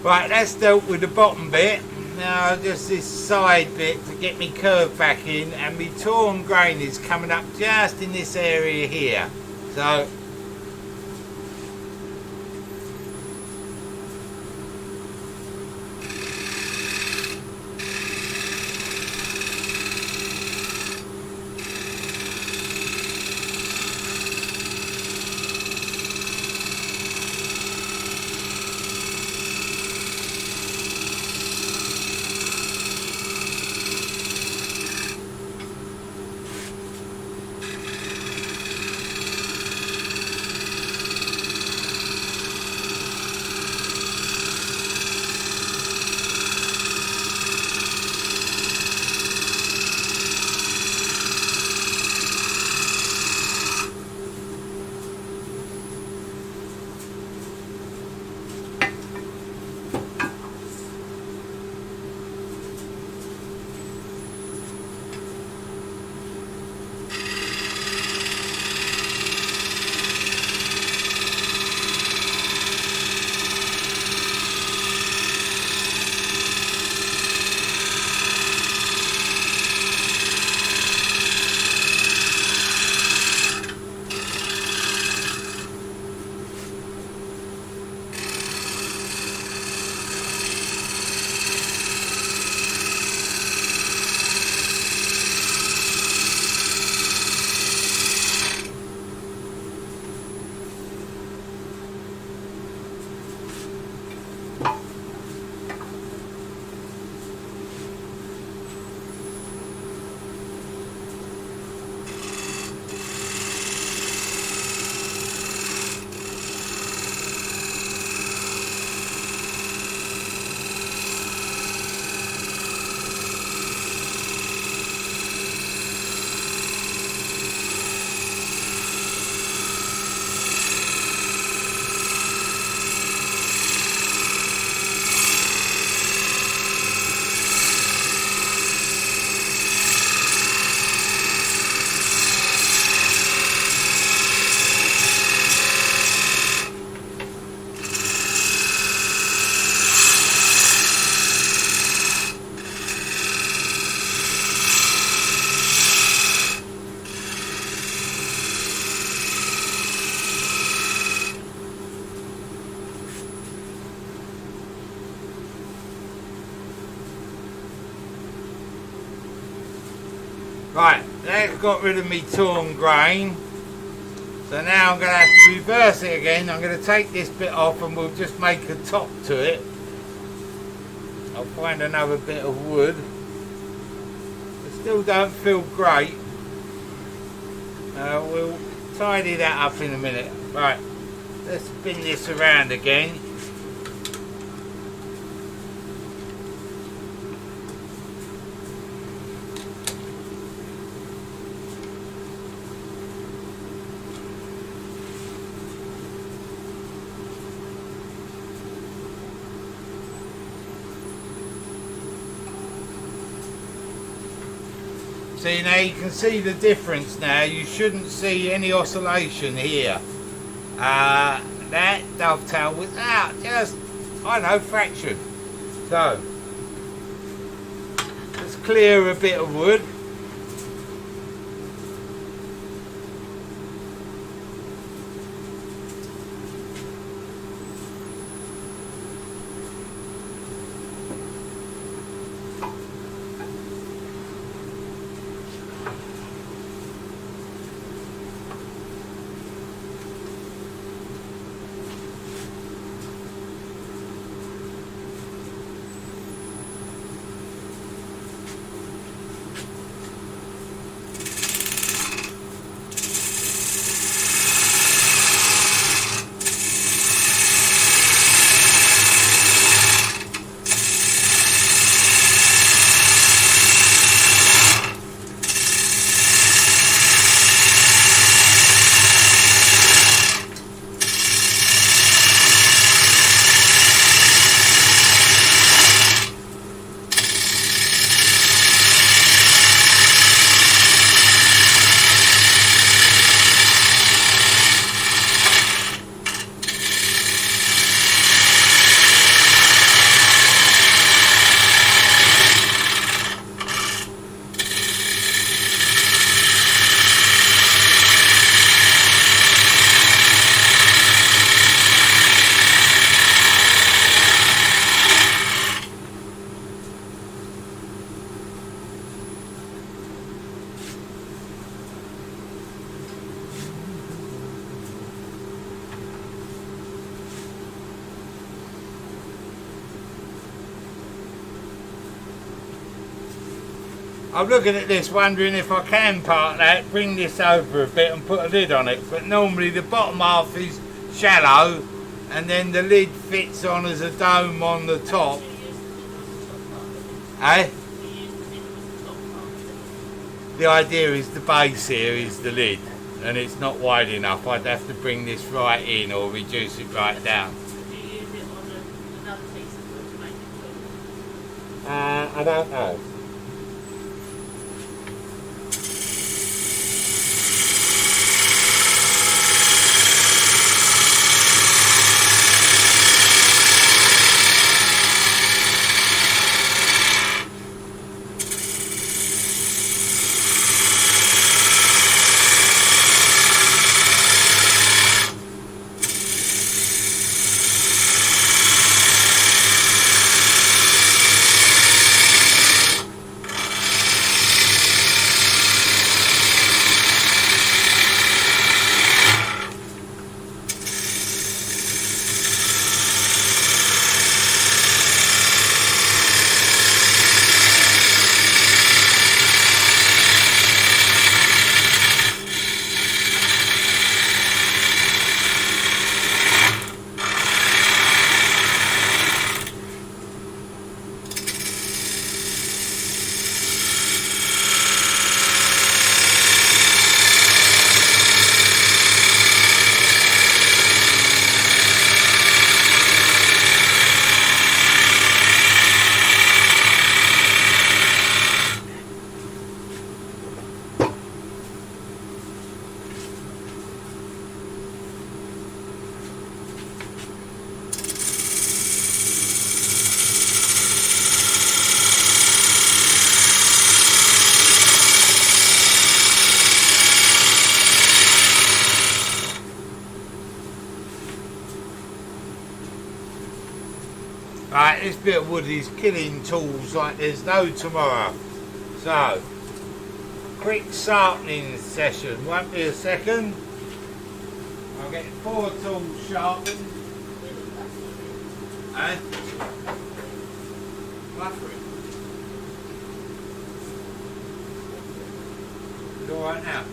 right, that's dealt with the bottom bit. Now just this side bit to get me curve back in, and my torn grain is coming up just in this area here. So Right, that's got rid of me torn grain. So now I'm going to have to reverse it again. I'm going to take this bit off and we'll just make a top to it. I'll find another bit of wood. It still don't feel great. We'll tidy that up in a minute. Right, let's spin this around again. See, now you can see the difference now. You shouldn't see any oscillation here. That dovetail without just, I don't know, fraction. So, let's clear a bit of wood. I'm looking at this wondering if I can part that, bring this over a bit and put a lid on it, but normally the bottom half is shallow and then the lid fits on as a dome on the top. Eh? The idea is the base here is the lid and it's not wide enough. I'd have to bring this right in or reduce it right down. I don't know. Right, this bit of wood is killing tools like there's no tomorrow. So, quick sharpening session. Won't be a second. I'll get 4 tools sharpened. And buffering. It's all right now.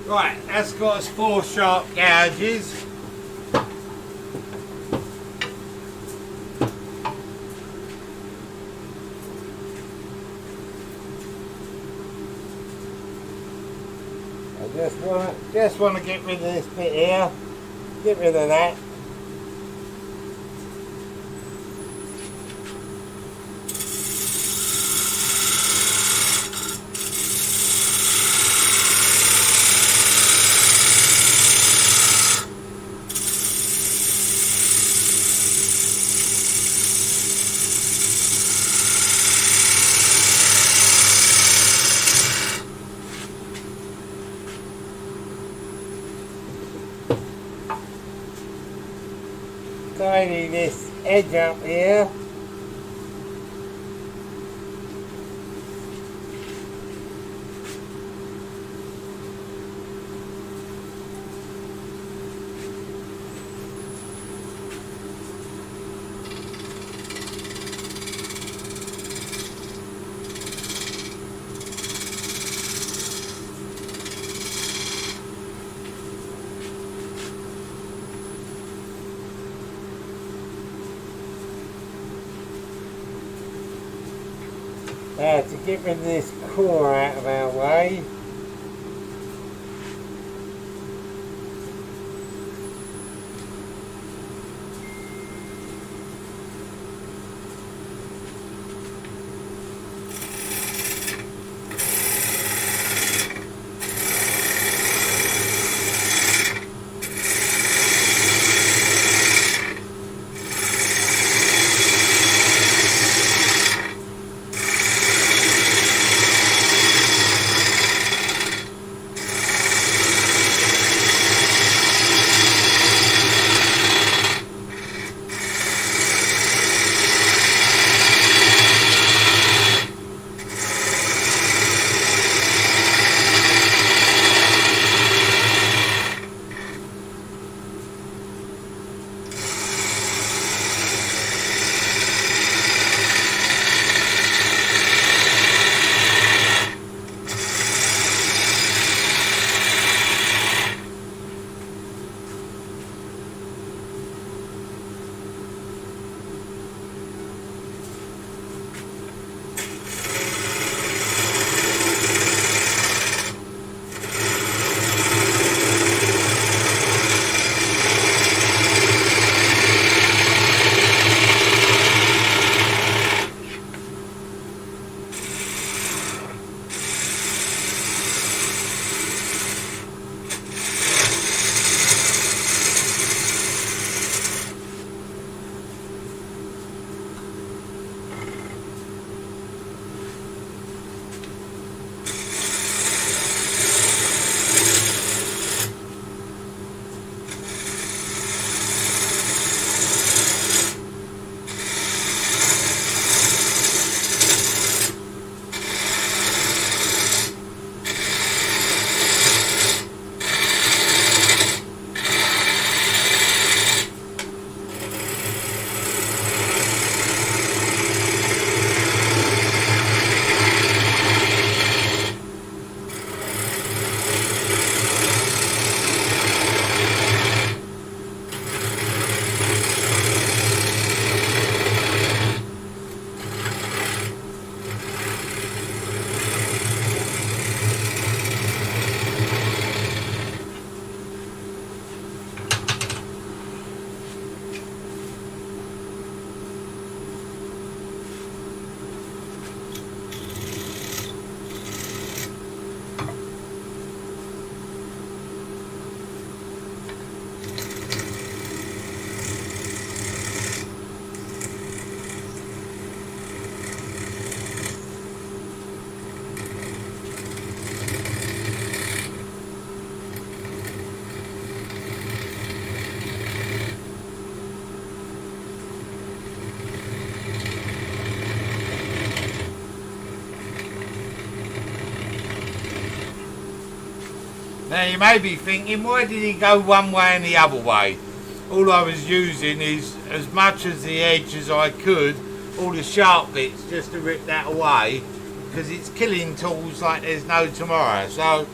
Right, that's got us 4 sharp gouges. I just want to get rid of this bit here. Get rid of that. Tidy this edge up here. Now to get rid of this core out of our way, Now you may be thinking, why did he go one way and the other way? All I was using is as much as the edge as I could, all the sharp bits, just to rip that away, because it's killing tools like there's no tomorrow. So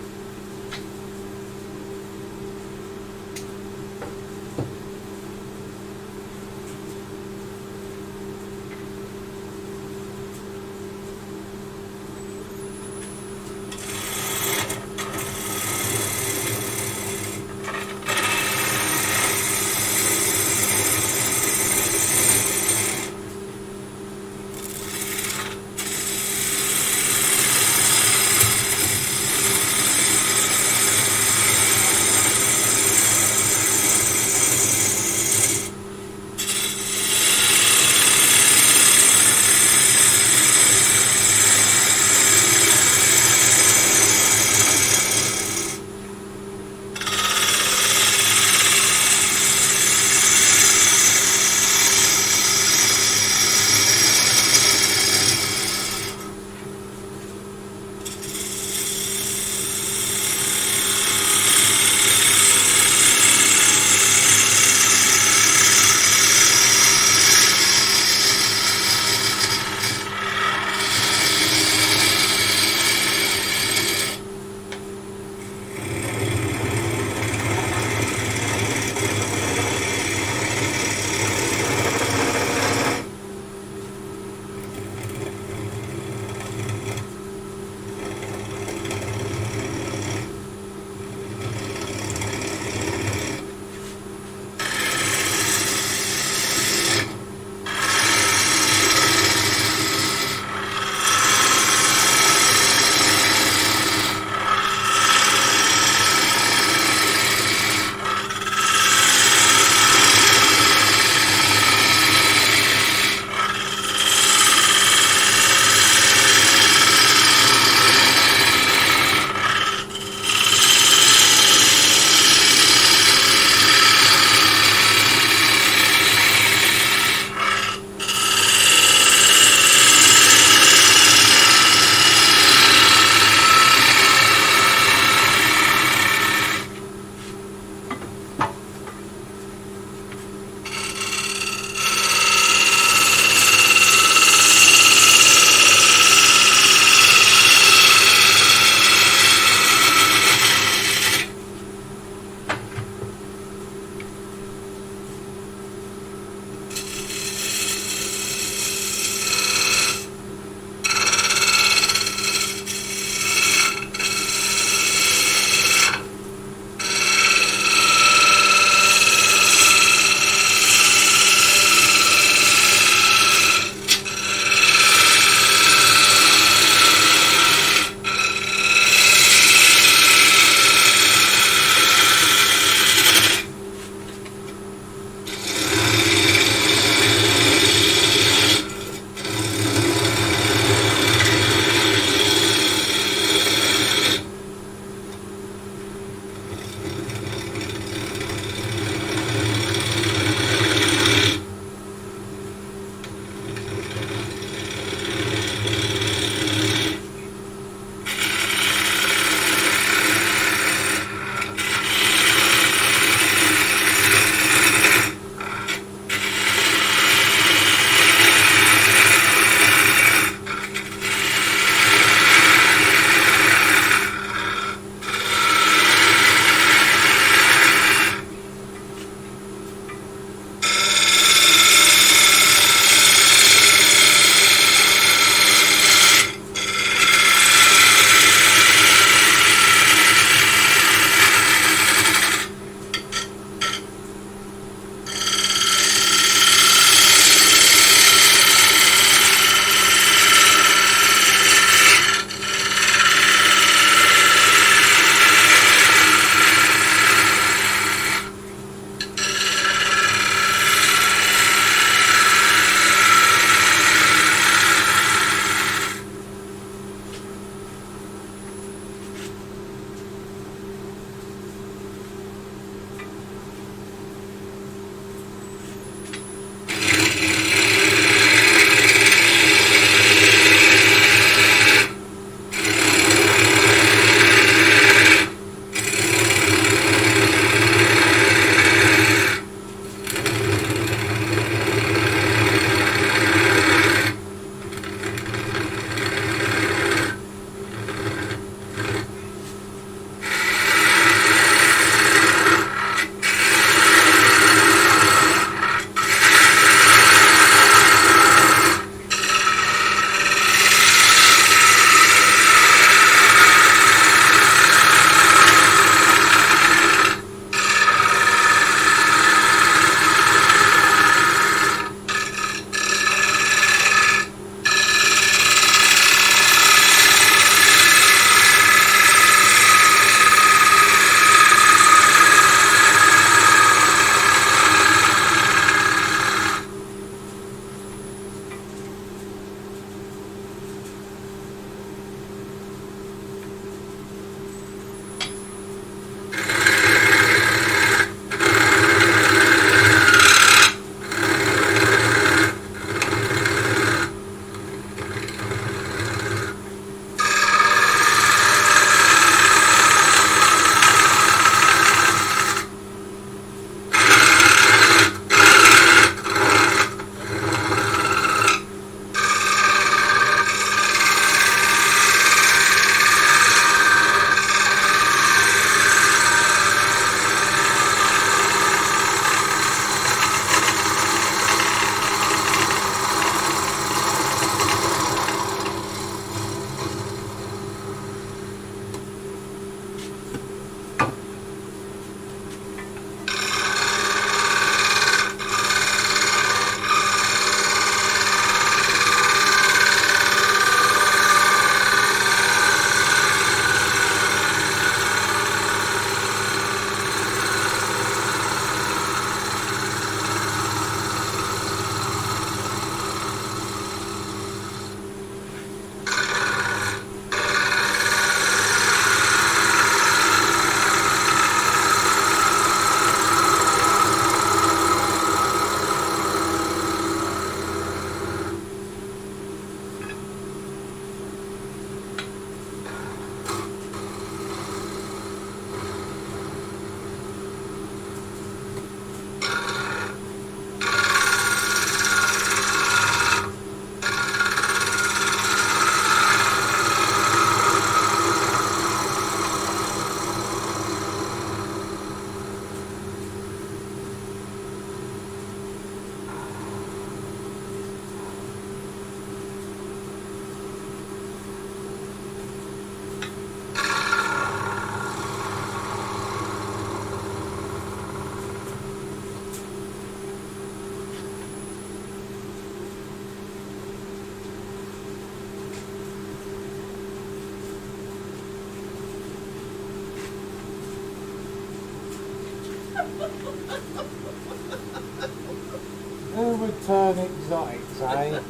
Who would turn exotics, eh?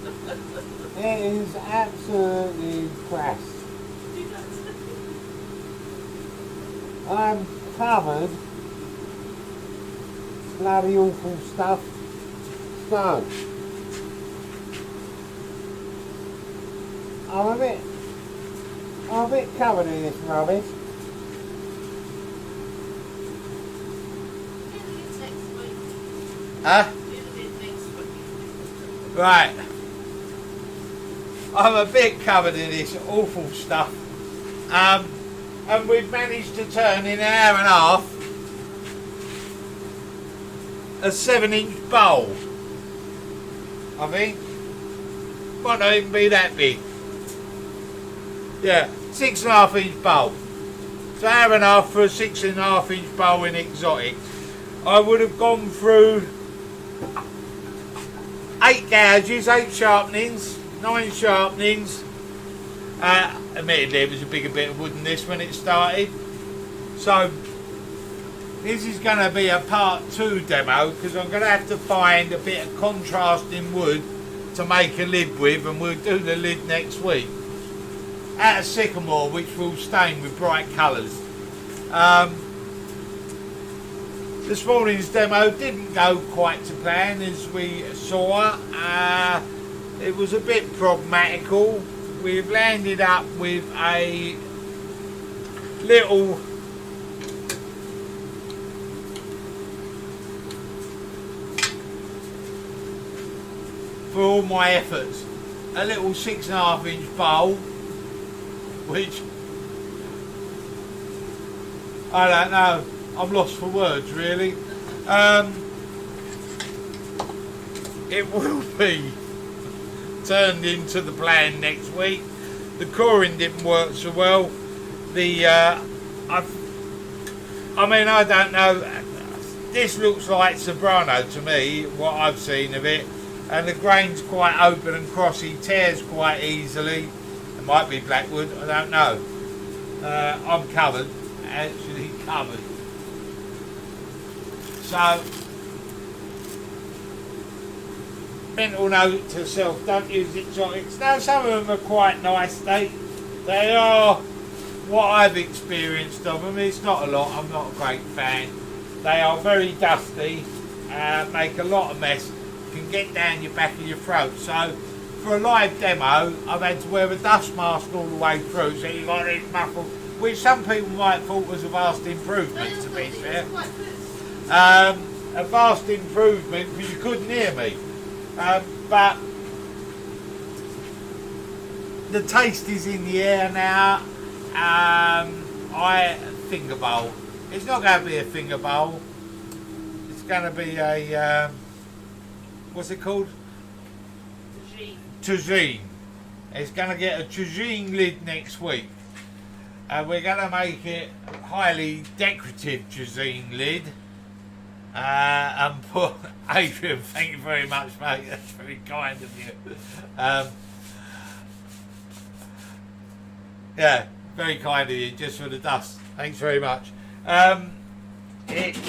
It is absolutely crass. I'm covered. Bloody awful stuff. So, I'm a bit covered in this rubbish. Huh? Right. I'm a bit covered in this awful stuff. And we've managed to turn in an hour and a half a 7-inch bowl. I think. Might not even be that big. Yeah, 6.5-inch bowl. So hour and a half for a 6.5-inch bowl in exotic. I would have gone through 8 gouges, 8 sharpenings, 9 sharpenings. Admittedly, it was a bigger bit of wood than this when it started. So this is going to be a part 2 demo because I'm going to have to find a bit of contrasting wood to make a lid with, and we'll do the lid next week. Out of sycamore, which will stain with bright colours. This morning's demo didn't go quite to plan, as we saw. It was a bit problematical. We've landed up with a little for all my efforts, a little 6.5-inch bowl, which I don't know, I'm lost for words really. It will be turned into the plan next week. The coring didn't work so well. I don't know, this looks like Sobrano to me, what I've seen of it, and the grain's quite open and crossy, tears quite easily. It might be Blackwood, I don't know. I'm covered, actually covered. So, mental note to self, don't use exotics. Now some of them are quite nice, they are what I've experienced of them. It's not a lot, I'm not a great fan. They are very dusty, make a lot of mess, can get down your back of your throat. So for a live demo, I've had to wear a dust mask all the way through, so you've got this muffled, which some people might have thought was a vast improvement, to be fair. A vast improvement because you couldn't hear me. But the taste is in the air now. Finger bowl. It's not going to be a finger bowl. It's going to be a what's it called? Tagine. It's going to get a tagine lid next week. We're going to make it a highly decorative tagine lid. And put Adrian, thank you very much, mate. That's very kind of you. Yeah, very kind of you, just for the dust. Thanks very much. It's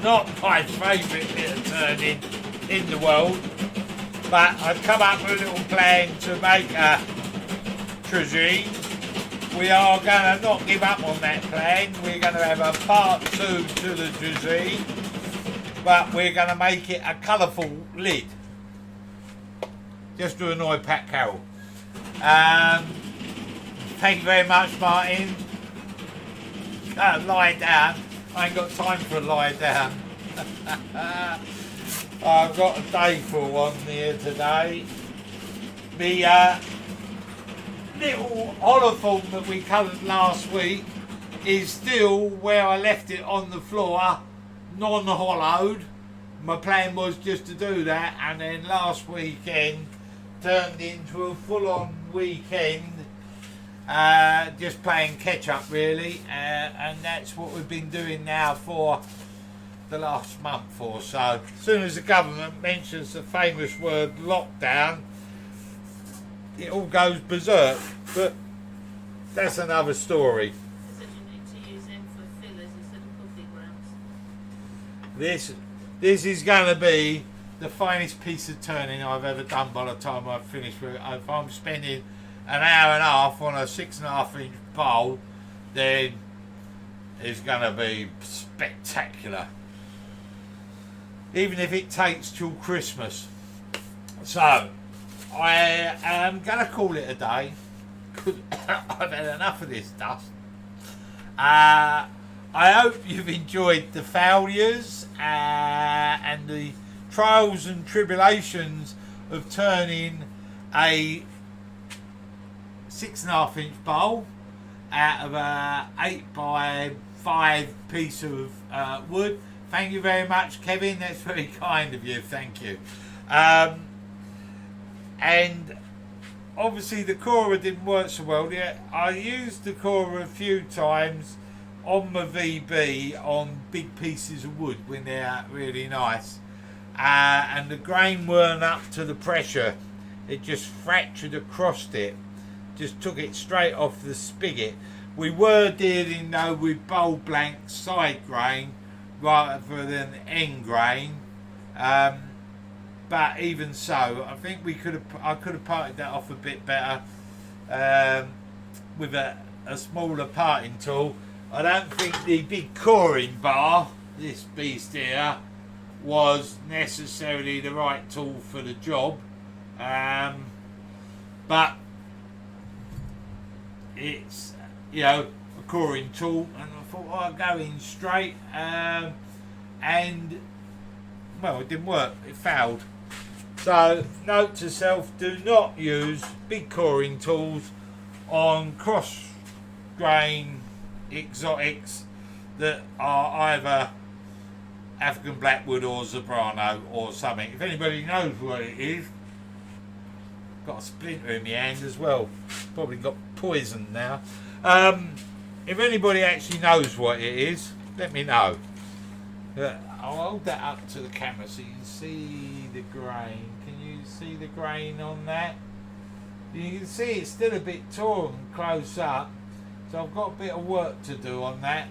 not my favourite bit of turning in the world, but I've come up with a little plan to make a tagine. We are going to not give up on that plan. We're going to have a part 2 to the tagine, but we're going to make it a colourful lid, just to annoy Pat Carroll. Thank you very much, Martin. Lie down. I ain't got time for a lie down. I've got a day for one here today. The little holophone that we covered last week is still where I left it on the floor, non-hollowed. My plan was just to do that, and then last weekend turned into a full-on weekend, just playing catch-up really, and that's what we've been doing now for the last month or so. As soon as the government mentions the famous word lockdown, it all goes berserk, but that's another story. So you need to use them for fillers, is This is going to be the finest piece of turning I've ever done by the time I've finished with it. If I'm spending an hour and a half on a 6.5 inch bowl, then it's going to be spectacular. Even if it takes till Christmas. So, I am going to call it a day. I've had enough of this dust. I hope you've enjoyed the failures and the trials and tribulations of turning a 6.5 inch bowl out of a 8x5 piece of wood. Thank you very much, Kevin. That's very kind of you. Thank you. And obviously the corer didn't work so well. I used the corer a few times on my VB on big pieces of wood when they're really nice, and the grain weren't up to the pressure. It just fractured across it, just took it straight off the spigot. We were dealing though with bowl blank side grain rather than end grain, but even so, I think I could have parted that off a bit better with a smaller parting tool. I don't think the big coring bar, this beast here, was necessarily the right tool for the job, but it's, you know, a coring tool, and I thought I'd go in straight, and well, it didn't work, it failed. So note to self, do not use big coring tools on cross grain exotics that are either African Blackwood or Zebrano or something. If anybody knows what it is, got a splinter in my hand as well, probably got poisoned now. If anybody actually knows what it is, let me know. I'll hold that up to the camera so you can see the grain. Can you see the grain on that? You can see it's still a bit torn close up, so I've got a bit of work to do on that.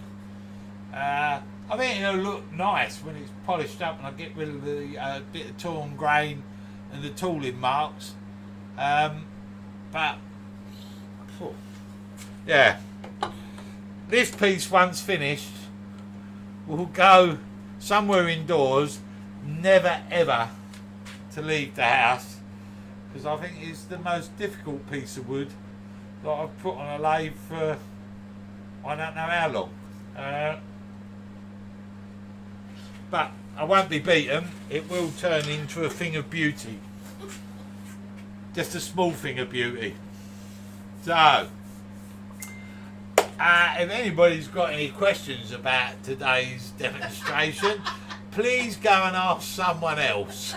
I think it'll look nice when it's polished up and I get rid of the bit of torn grain and the tooling marks. But yeah, this piece once finished will go somewhere indoors, never ever to leave the house, because I think it's the most difficult piece of wood that I've put on a lathe for I don't know how long. But I won't be beaten. It will turn into a thing of beauty, just a small thing of beauty. So if anybody's got any questions about today's demonstration, please go and ask someone else.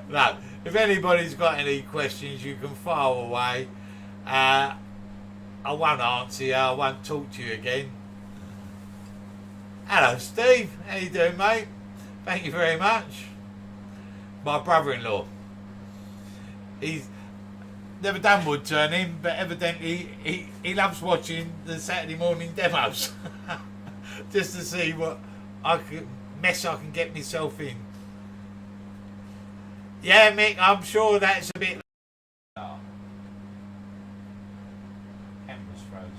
No, if anybody's got any questions, you can fire away. I won't answer you, I won't talk to you again. Hello Steve, how you doing mate? Thank you very much. My brother-in-law. He's never done wood turning, but evidently he loves watching the Saturday morning demos just to see what mess I can get myself in. Yeah, Mick, I'm sure that's a bit. Oh. Camera's frozen.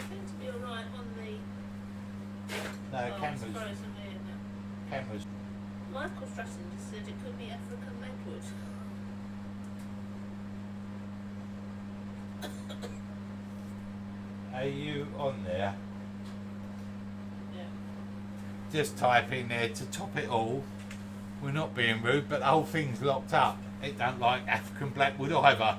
Seems to be alright on the. No, camera's. It's frozen here now. Camera's. Michael Stratton just said it could be African Blackwood. Are you on there? Yeah. Just type in there to top it all. We're not being rude, but the whole thing's locked up. It don't like African Blackwood either.